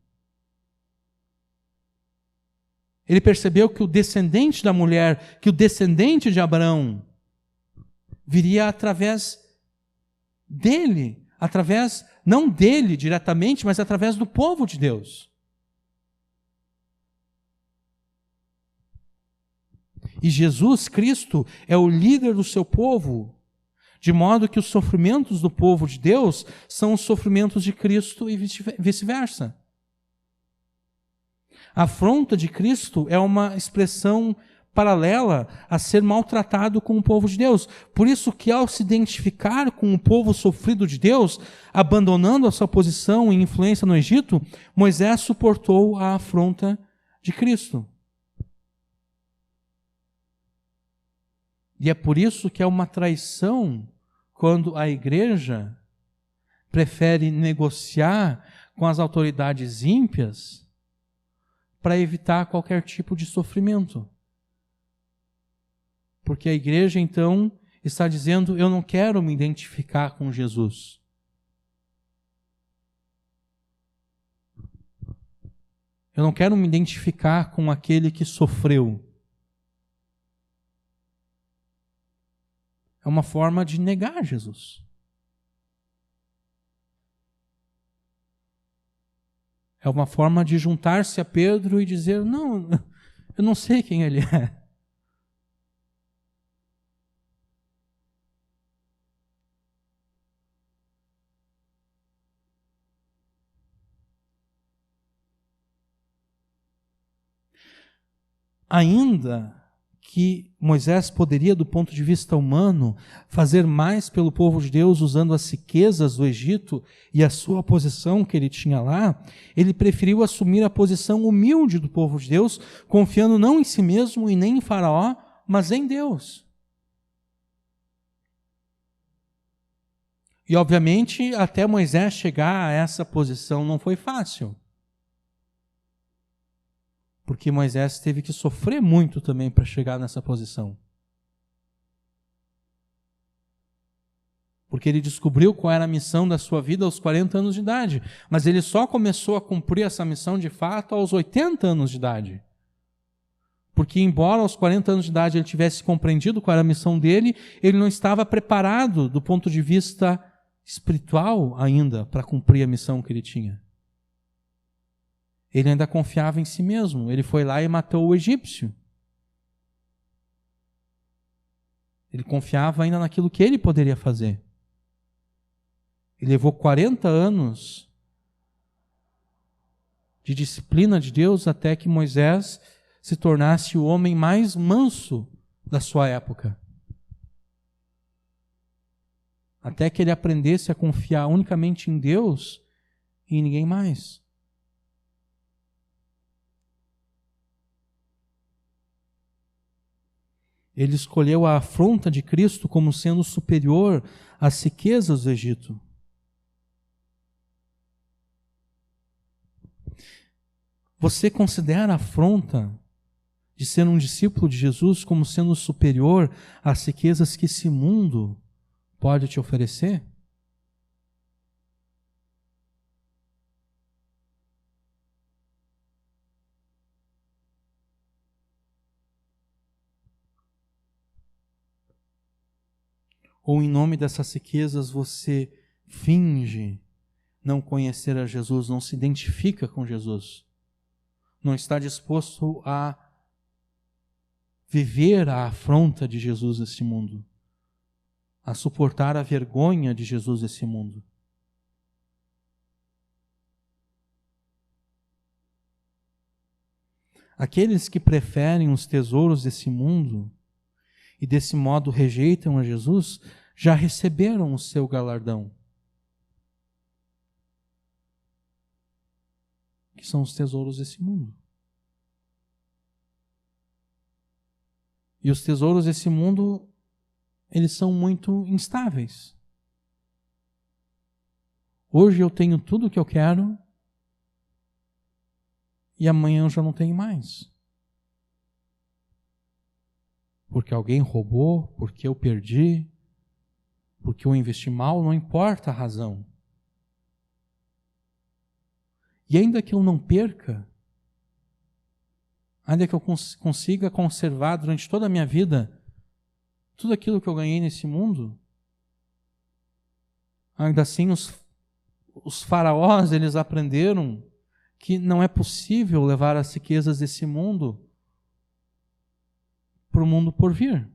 Ele percebeu que o descendente da mulher, que o descendente de Abraão, viria através dele, através não dele diretamente, mas através do povo de Deus. E Jesus Cristo é o líder do seu povo, de modo que os sofrimentos do povo de Deus são os sofrimentos de Cristo e vice-versa. A afronta de Cristo é uma expressão paralela a ser maltratado com o povo de Deus. Por isso que ao se identificar com o povo sofrido de Deus, abandonando a sua posição e influência no Egito, Moisés suportou a afronta de Cristo. E é por isso que é uma traição quando a igreja prefere negociar com as autoridades ímpias para evitar qualquer tipo de sofrimento. Porque a igreja, então, está dizendo, eu não quero me identificar com Jesus. Eu não quero me identificar com aquele que sofreu. É uma forma de negar Jesus. É uma forma de juntar-se a Pedro e dizer, não, eu não sei quem ele é. Ainda que Moisés poderia, do ponto de vista humano, fazer mais pelo povo de Deus usando as riquezas do Egito e a sua posição que ele tinha lá, ele preferiu assumir a posição humilde do povo de Deus, confiando não em si mesmo e nem em Faraó, mas em Deus. E, obviamente, até Moisés chegar a essa posição não foi fácil. Porque Moisés teve que sofrer muito também para chegar nessa posição. Porque ele descobriu qual era a missão da sua vida aos 40 anos de idade. Mas ele só começou a cumprir essa missão de fato aos 80 anos de idade. Porque embora aos 40 anos de idade ele tivesse compreendido qual era a missão dele, ele não estava preparado do ponto de vista espiritual ainda para cumprir a missão que ele tinha. Ele ainda confiava em si mesmo. Ele foi lá e matou o egípcio. Ele confiava ainda naquilo que ele poderia fazer. Ele levou 40 anos de disciplina de Deus até que Moisés se tornasse o homem mais manso da sua época. Até que ele aprendesse a confiar unicamente em Deus e em ninguém mais. Ele escolheu a afronta de Cristo como sendo superior às riquezas do Egito. Você considera a afronta de ser um discípulo de Jesus como sendo superior às riquezas que esse mundo pode te oferecer? Ou em nome dessas riquezas você finge não conhecer a Jesus, não se identifica com Jesus, não está disposto a viver a afronta de Jesus nesse mundo, a suportar a vergonha de Jesus nesse mundo. Aqueles que preferem os tesouros desse mundo e desse modo rejeitam a Jesus, já receberam o seu galardão, que são os tesouros desse mundo. E os tesouros desse mundo, eles são muito instáveis. Hoje eu tenho tudo o que eu quero e amanhã eu já não tenho mais. Porque alguém roubou, porque eu perdi, porque eu investi mal, não importa a razão. E ainda que eu não perca, ainda que eu consiga conservar durante toda a minha vida tudo aquilo que eu ganhei nesse mundo, ainda assim os faraós, eles aprenderam que não é possível levar as riquezas desse mundo para o mundo por vir.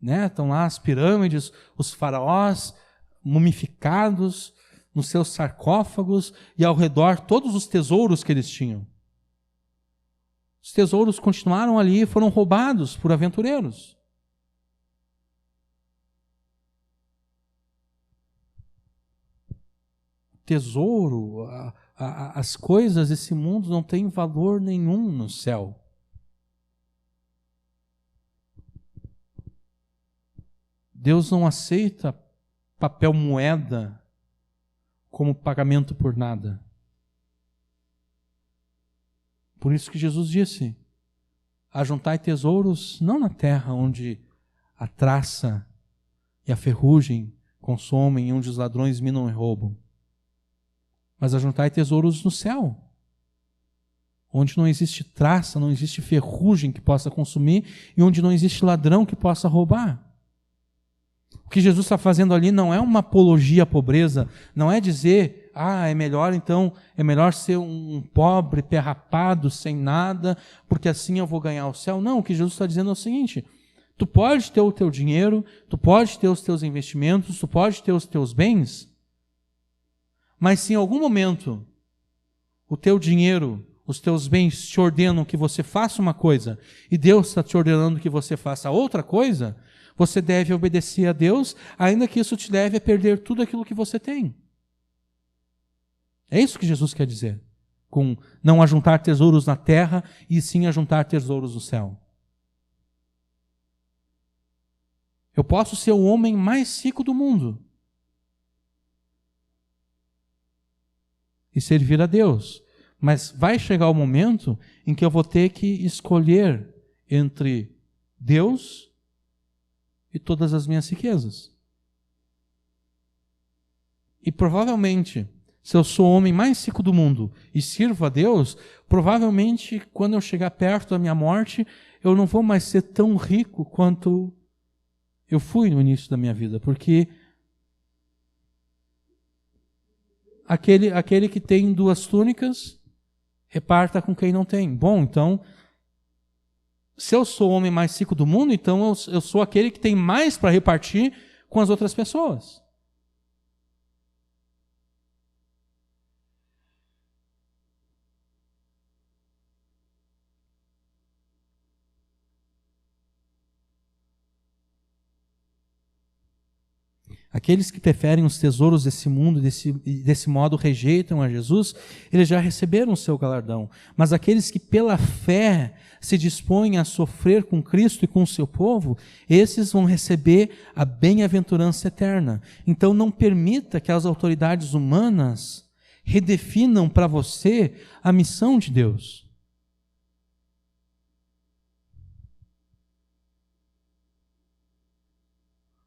Né? Estão lá as pirâmides, os faraós mumificados nos seus sarcófagos e ao redor todos os tesouros que eles tinham. Os tesouros continuaram ali e foram roubados por aventureiros. Tesouro, as coisas desse mundo não têm valor nenhum no céu. Deus não aceita papel moeda como pagamento por nada. Por isso que Jesus disse: ajuntai tesouros não na terra, onde a traça e a ferrugem consomem, e onde os ladrões minam e roubam, mas ajuntai tesouros no céu, onde não existe traça, não existe ferrugem que possa consumir, e onde não existe ladrão que possa roubar. O que Jesus está fazendo ali não é uma apologia à pobreza, não é dizer, é melhor ser um pobre, pé rapado, sem nada, porque assim eu vou ganhar o céu. Não, o que Jesus está dizendo é o seguinte: tu pode ter o teu dinheiro, tu pode ter os teus investimentos, tu pode ter os teus bens, mas se em algum momento o teu dinheiro, os teus bens te ordenam que você faça uma coisa, e Deus está te ordenando que você faça outra coisa, você deve obedecer a Deus, ainda que isso te leve a perder tudo aquilo que você tem. É isso que Jesus quer dizer, com não ajuntar tesouros na terra, e sim ajuntar tesouros no céu. Eu posso ser o homem mais rico do mundo e servir a Deus, mas vai chegar o momento em que eu vou ter que escolher entre Deus e todas as minhas riquezas. E provavelmente, se eu sou o homem mais rico do mundo e sirvo a Deus, provavelmente quando eu chegar perto da minha morte, eu não vou mais ser tão rico quanto eu fui no início da minha vida, porque aquele que tem 2 túnicas, reparta com quem não tem. Bom, então, se eu sou o homem mais rico do mundo, então eu sou aquele que tem mais para repartir com as outras pessoas. Aqueles que preferem os tesouros desse mundo e desse modo rejeitam a Jesus, eles já receberam o seu galardão. Mas aqueles que pela fé se dispõem a sofrer com Cristo e com o seu povo, esses vão receber a bem-aventurança eterna. Então não permita que as autoridades humanas redefinam para você a missão de Deus.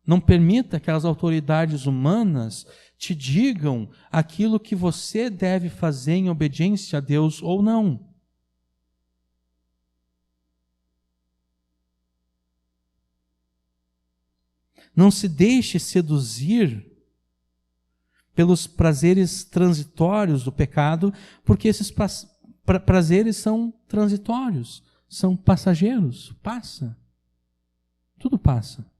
Não permita que as autoridades humanas te digam aquilo que você deve fazer em obediência a Deus ou não. Não se deixe seduzir pelos prazeres transitórios do pecado, porque esses prazeres são transitórios, são passageiros, passa. Tudo passa.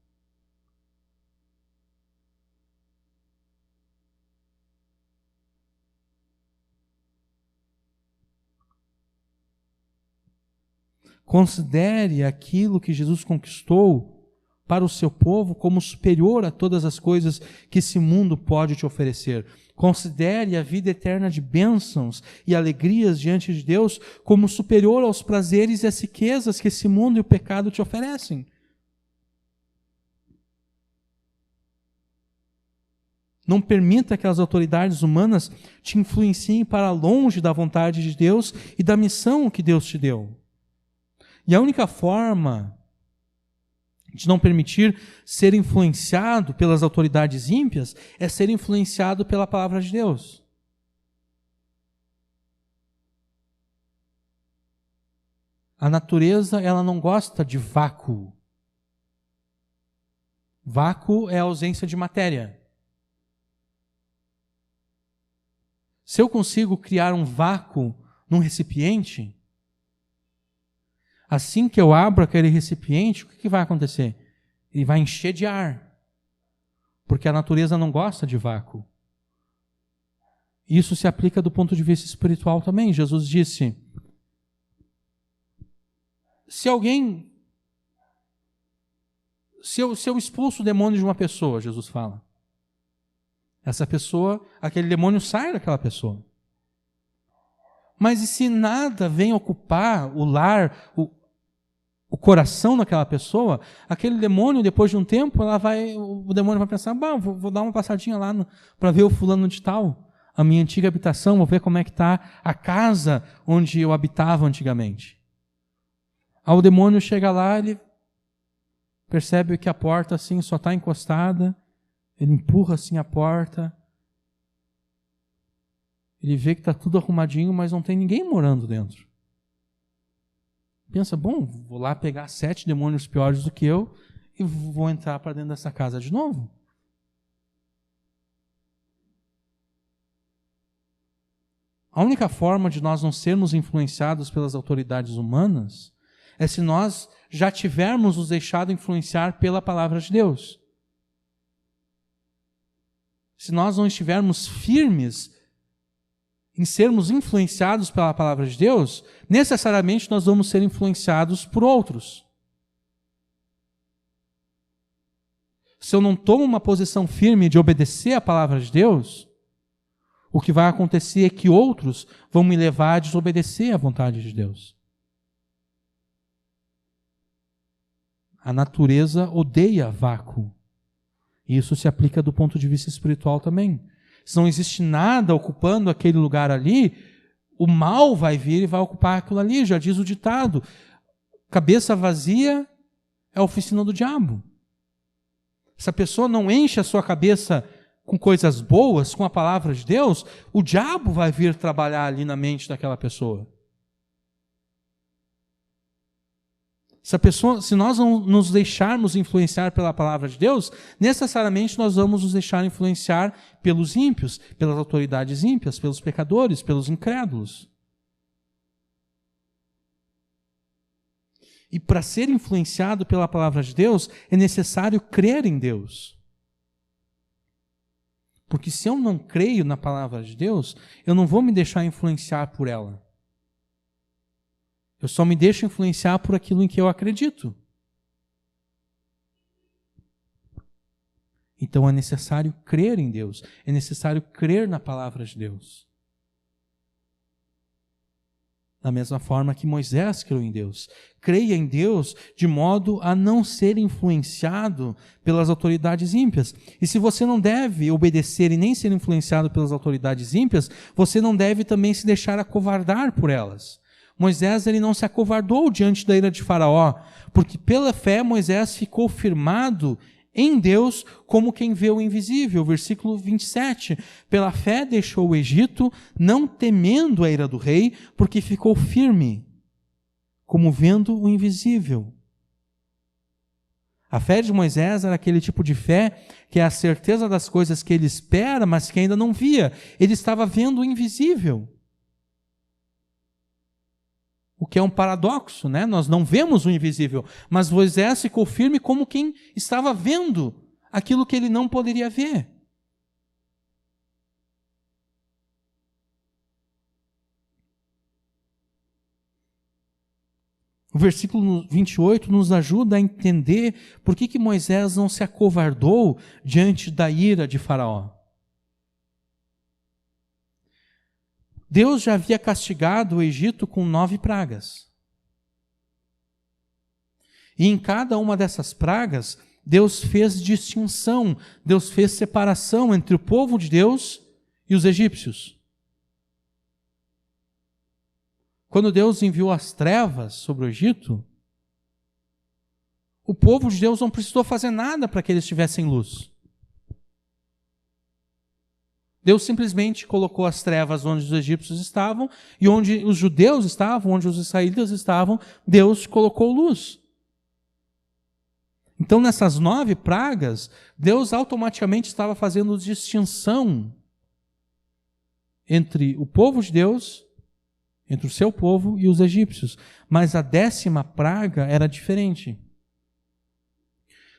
Considere aquilo que Jesus conquistou para o seu povo como superior a todas as coisas que esse mundo pode te oferecer. Considere a vida eterna de bênçãos e alegrias diante de Deus como superior aos prazeres e às riquezas que esse mundo e o pecado te oferecem. Não permita que as autoridades humanas te influenciem para longe da vontade de Deus e da missão que Deus te deu. E a única forma de não permitir ser influenciado pelas autoridades ímpias é ser influenciado pela palavra de Deus. A natureza, ela não gosta de vácuo. Vácuo é a ausência de matéria. Se eu consigo criar um vácuo num recipiente, assim que eu abro aquele recipiente, o que vai acontecer? Ele vai encher de ar. Porque a natureza não gosta de vácuo. Isso se aplica do ponto de vista espiritual também. Jesus disse: Se eu expulso o demônio de uma pessoa, Jesus fala, essa pessoa, aquele demônio sai daquela pessoa. Mas e se nada vem ocupar o lar, o coração daquela pessoa, aquele demônio, depois de um tempo, o demônio vai pensar, vou dar uma passadinha lá para ver o fulano de tal, a minha antiga habitação, vou ver como é que está a casa onde eu habitava antigamente. Aí o demônio chega lá, ele percebe que a porta assim só está encostada, ele empurra assim a porta, ele vê que está tudo arrumadinho, mas não tem ninguém morando dentro. Pensa, vou lá pegar 7 demônios piores do que eu e vou entrar para dentro dessa casa de novo. A única forma de nós não sermos influenciados pelas autoridades humanas é se nós já tivermos nos deixado influenciar pela palavra de Deus. Se nós não estivermos firmes em sermos influenciados pela palavra de Deus, necessariamente nós vamos ser influenciados por outros. Se eu não tomo uma posição firme de obedecer à palavra de Deus, o que vai acontecer é que outros vão me levar a desobedecer à vontade de Deus. A natureza odeia vácuo. E isso se aplica do ponto de vista espiritual também. Se não existe nada ocupando aquele lugar ali, o mal vai vir e vai ocupar aquilo ali. Já diz o ditado, cabeça vazia é a oficina do diabo. Se a pessoa não enche a sua cabeça com coisas boas, com a palavra de Deus, o diabo vai vir trabalhar ali na mente daquela pessoa. Se nós não nos deixarmos influenciar pela palavra de Deus, necessariamente nós vamos nos deixar influenciar pelos ímpios, pelas autoridades ímpias, pelos pecadores, pelos incrédulos. E para ser influenciado pela palavra de Deus, é necessário crer em Deus. Porque se eu não creio na palavra de Deus, eu não vou me deixar influenciar por ela. Eu só me deixo influenciar por aquilo em que eu acredito. Então é necessário crer em Deus. É necessário crer na palavra de Deus. Da mesma forma que Moisés creu em Deus. Creia em Deus de modo a não ser influenciado pelas autoridades ímpias. E se você não deve obedecer e nem ser influenciado pelas autoridades ímpias, você não deve também se deixar acovardar por elas. Moisés ele não se acovardou diante da ira de Faraó, porque pela fé Moisés ficou firmado em Deus como quem vê o invisível. Versículo 27. Pela fé deixou o Egito, não temendo a ira do rei, porque ficou firme, como vendo o invisível. A fé de Moisés era aquele tipo de fé que é a certeza das coisas que ele espera, mas que ainda não via. Ele estava vendo o invisível. O que é um paradoxo, né? Nós não vemos o invisível, mas Moisés ficou firme como quem estava vendo aquilo que ele não poderia ver. O versículo 28 nos ajuda a entender por que Moisés não se acovardou diante da ira de Faraó. Deus já havia castigado o Egito com 9 pragas. E em cada uma dessas pragas, Deus fez distinção, Deus fez separação entre o povo de Deus e os egípcios. Quando Deus enviou as trevas sobre o Egito, o povo de Deus não precisou fazer nada para que eles tivessem luz. Deus simplesmente colocou as trevas onde os egípcios estavam e onde os judeus estavam, onde os israelitas estavam, Deus colocou luz. Então, nessas 9 pragas, Deus automaticamente estava fazendo distinção entre o povo de Deus, entre o seu povo e os egípcios. Mas a 10ª praga era diferente.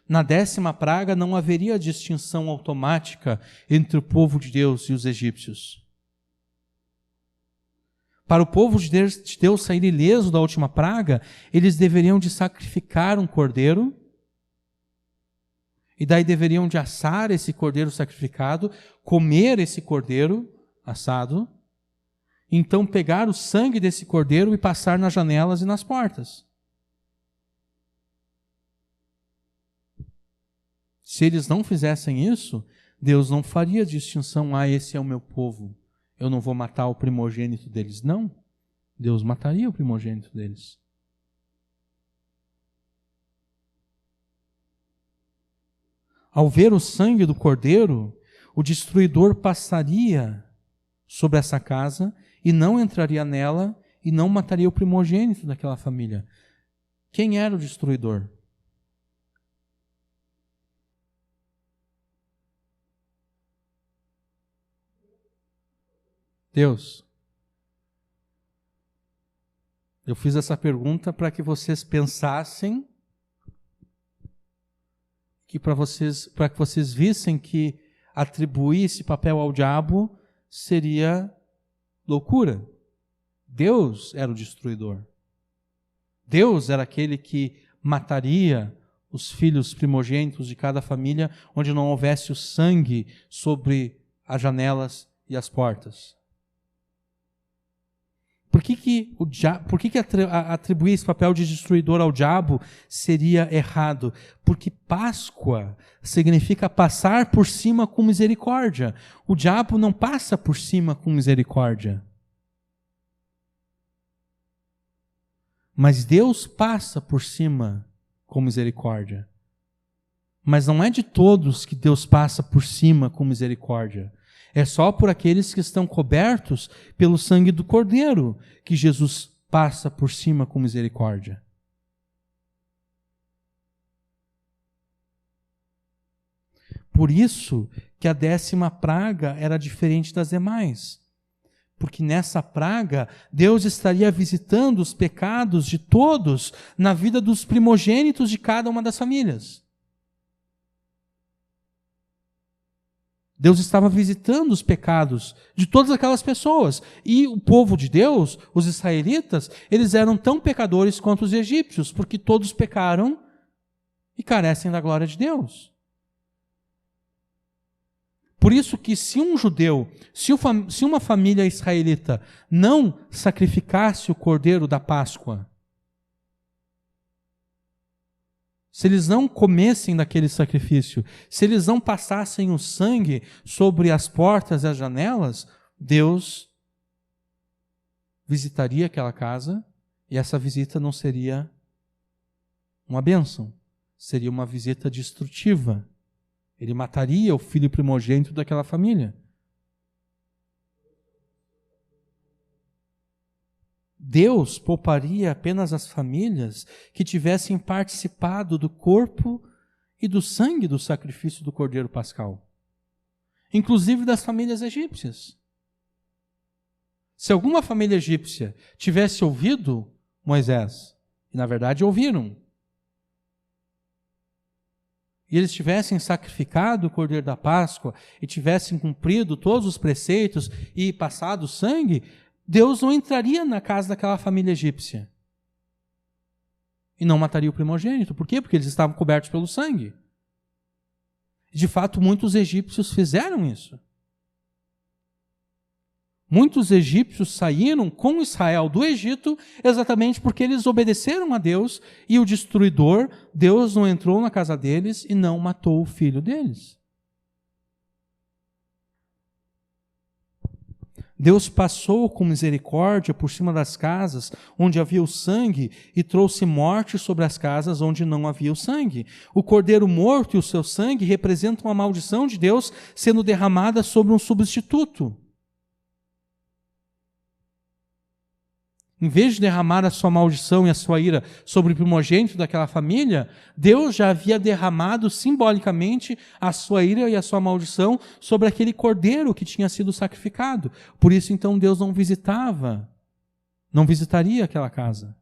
Na 10ª praga não haveria distinção automática entre o povo de Deus e os egípcios. Para o povo de Deus sair ileso da última praga, eles deveriam de sacrificar um cordeiro, e daí deveriam de assar esse cordeiro sacrificado, comer esse cordeiro assado, então pegar o sangue desse cordeiro e passar nas janelas e nas portas. Se eles não fizessem isso, Deus não faria distinção, esse é o meu povo, eu não vou matar o primogênito deles. Não, Deus mataria o primogênito deles. Ao ver o sangue do cordeiro, o destruidor passaria sobre essa casa e não entraria nela e não mataria o primogênito daquela família. Quem era o destruidor? Deus. Eu fiz essa pergunta para que vocês pensassem, para que vocês vissem que atribuir esse papel ao diabo seria loucura. Deus era o destruidor. Deus era aquele que mataria os filhos primogênitos de cada família, onde não houvesse o sangue sobre as janelas e as portas. Por que atribuir esse papel de destruidor ao diabo seria errado? Porque Páscoa significa passar por cima com misericórdia. O diabo não passa por cima com misericórdia. Mas Deus passa por cima com misericórdia. Mas não é de todos que Deus passa por cima com misericórdia. É só por aqueles que estão cobertos pelo sangue do Cordeiro que Jesus passa por cima com misericórdia. Por isso que a 10ª praga era diferente das demais. Porque nessa praga, Deus estaria visitando os pecados de todos na vida dos primogênitos de cada uma das famílias. Deus estava visitando os pecados de todas aquelas pessoas. E o povo de Deus, os israelitas, eles eram tão pecadores quanto os egípcios, porque todos pecaram e carecem da glória de Deus. Por isso que se um judeu, se uma família israelita não sacrificasse o cordeiro da Páscoa, se eles não comessem daquele sacrifício, se eles não passassem o sangue sobre as portas e as janelas, Deus visitaria aquela casa e essa visita não seria uma bênção, seria uma visita destrutiva. Ele mataria o filho primogênito daquela família. Deus pouparia apenas as famílias que tivessem participado do corpo e do sangue do sacrifício do Cordeiro Pascal, inclusive das famílias egípcias. Se alguma família egípcia tivesse ouvido Moisés, e na verdade ouviram, e eles tivessem sacrificado o Cordeiro da Páscoa e tivessem cumprido todos os preceitos e passado o sangue, Deus não entraria na casa daquela família egípcia e não mataria o primogênito. Por quê? Porque eles estavam cobertos pelo sangue. De fato, muitos egípcios fizeram isso. Muitos egípcios saíram com Israel do Egito exatamente porque eles obedeceram a Deus e o destruidor, Deus não entrou na casa deles e não matou o filho deles. Deus passou com misericórdia por cima das casas onde havia o sangue e trouxe morte sobre as casas onde não havia o sangue. O cordeiro morto e o seu sangue representam a maldição de Deus sendo derramada sobre um substituto. Em vez de derramar a sua maldição e a sua ira sobre o primogênito daquela família, Deus já havia derramado simbolicamente a sua ira e a sua maldição sobre aquele cordeiro que tinha sido sacrificado. Por isso, então, Deus não visitaria aquela casa.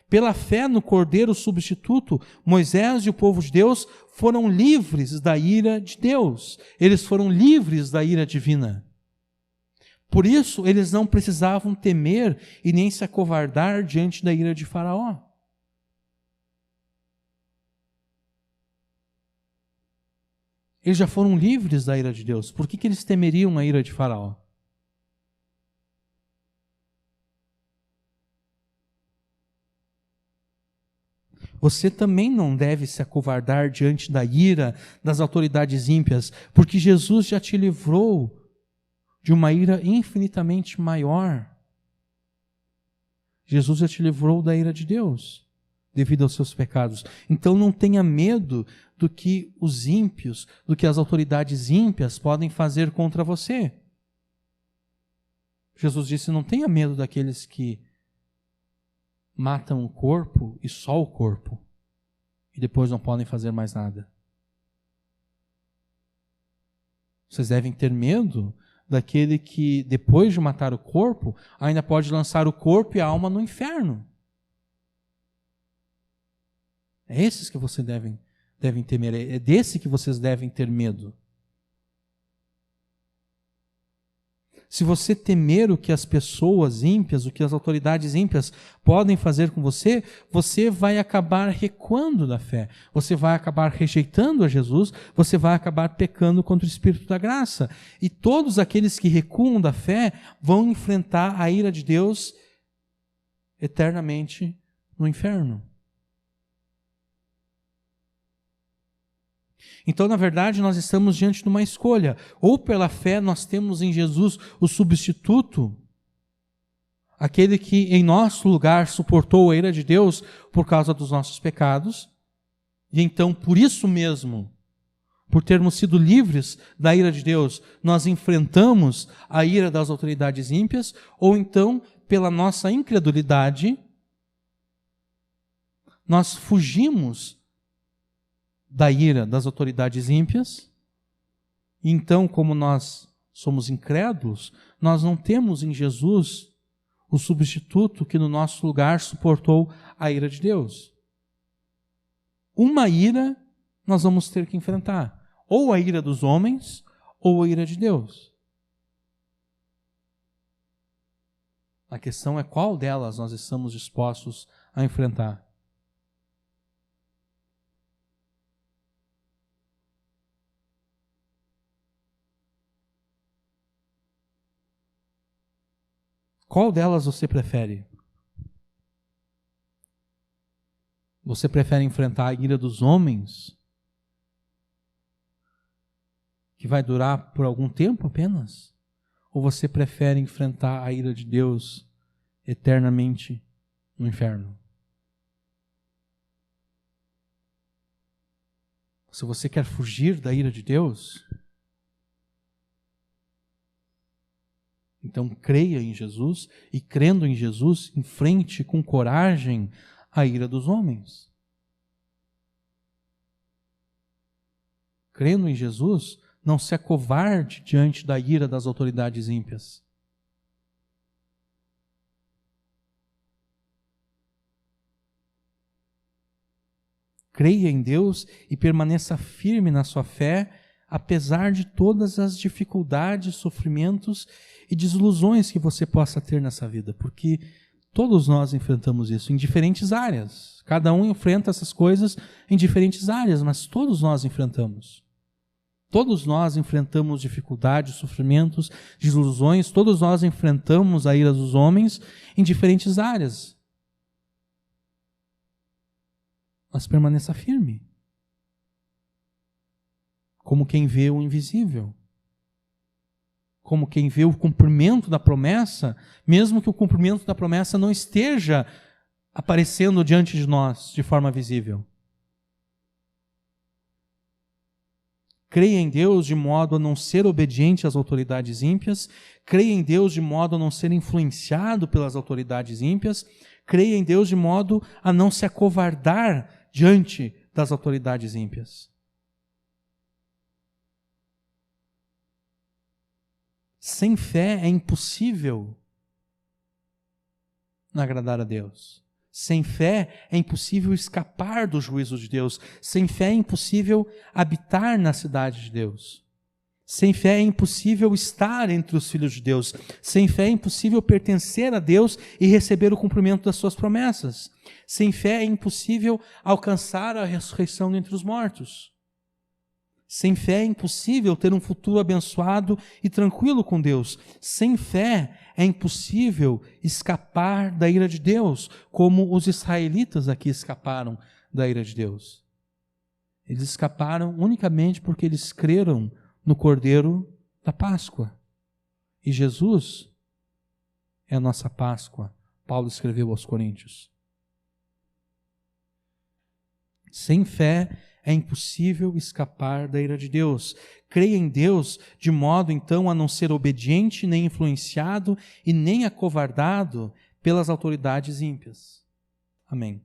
Pela fé no cordeiro substituto, Moisés e o povo de Deus foram livres da ira de Deus. Eles foram livres da ira divina. Por isso, eles não precisavam temer e nem se acovardar diante da ira de Faraó. Eles já foram livres da ira de Deus. Por que eles temeriam a ira de Faraó? Você também não deve se acovardar diante da ira das autoridades ímpias, porque Jesus já te livrou de uma ira infinitamente maior. Jesus já te livrou da ira de Deus, devido aos seus pecados. Então não tenha medo do que os ímpios, do que as autoridades ímpias podem fazer contra você. Jesus disse, não tenha medo daqueles que matam o corpo e só o corpo, e depois não podem fazer mais nada. Vocês devem ter medo daquele que, depois de matar o corpo, ainda pode lançar o corpo e a alma no inferno. É esses que vocês devem temer, é desse que vocês devem ter medo. Se você temer o que as pessoas ímpias, o que as autoridades ímpias podem fazer com você, você vai acabar recuando da fé. Você vai acabar rejeitando a Jesus, você vai acabar pecando contra o Espírito da graça. E todos aqueles que recuam da fé vão enfrentar a ira de Deus eternamente no inferno. Então, na verdade, nós estamos diante de uma escolha. Ou pela fé nós temos em Jesus o substituto, aquele que em nosso lugar suportou a ira de Deus por causa dos nossos pecados. E então, por isso mesmo, por termos sido livres da ira de Deus, nós enfrentamos a ira das autoridades ímpias, ou então, pela nossa incredulidade, nós fugimos da ira das autoridades ímpias. E então, como nós somos incrédulos, nós não temos em Jesus o substituto que no nosso lugar suportou a ira de Deus. Uma ira nós vamos ter que enfrentar, ou a ira dos homens, ou a ira de Deus. A questão é qual delas nós estamos dispostos a enfrentar. Qual delas você prefere? Você prefere enfrentar a ira dos homens, que vai durar por algum tempo apenas? Ou você prefere enfrentar a ira de Deus eternamente no inferno? Se você quer fugir da ira de Deus, então creia em Jesus e, crendo em Jesus, enfrente com coragem a ira dos homens. Crendo em Jesus, não se acovarde diante da ira das autoridades ímpias. Creia em Deus e permaneça firme na sua fé, apesar de todas as dificuldades, sofrimentos e desilusões que você possa ter nessa vida, porque todos nós enfrentamos isso em diferentes áreas. Cada um enfrenta essas coisas em diferentes áreas, mas todos nós enfrentamos. Todos nós enfrentamos dificuldades, sofrimentos, desilusões, todos nós enfrentamos a ira dos homens em diferentes áreas. Mas permaneça firme, como quem vê o invisível, como quem vê o cumprimento da promessa, mesmo que o cumprimento da promessa não esteja aparecendo diante de nós de forma visível. Creia em Deus de modo a não ser obediente às autoridades ímpias, creia em Deus de modo a não ser influenciado pelas autoridades ímpias, creia em Deus de modo a não se acovardar diante das autoridades ímpias. Sem fé é impossível agradar a Deus. Sem fé é impossível escapar do juízo de Deus. Sem fé é impossível habitar na cidade de Deus. Sem fé é impossível estar entre os filhos de Deus. Sem fé é impossível pertencer a Deus e receber o cumprimento das suas promessas. Sem fé é impossível alcançar a ressurreição dentre os mortos. Sem fé é impossível ter um futuro abençoado e tranquilo com Deus. Sem fé é impossível escapar da ira de Deus, como os israelitas aqui escaparam da ira de Deus. Eles escaparam unicamente porque eles creram no Cordeiro da Páscoa. E Jesus é a nossa Páscoa, Paulo escreveu aos Coríntios. Sem fé é impossível escapar da ira de Deus. Creia em Deus de modo, então, a não ser obediente, nem influenciado e nem acovardado pelas autoridades ímpias. Amém.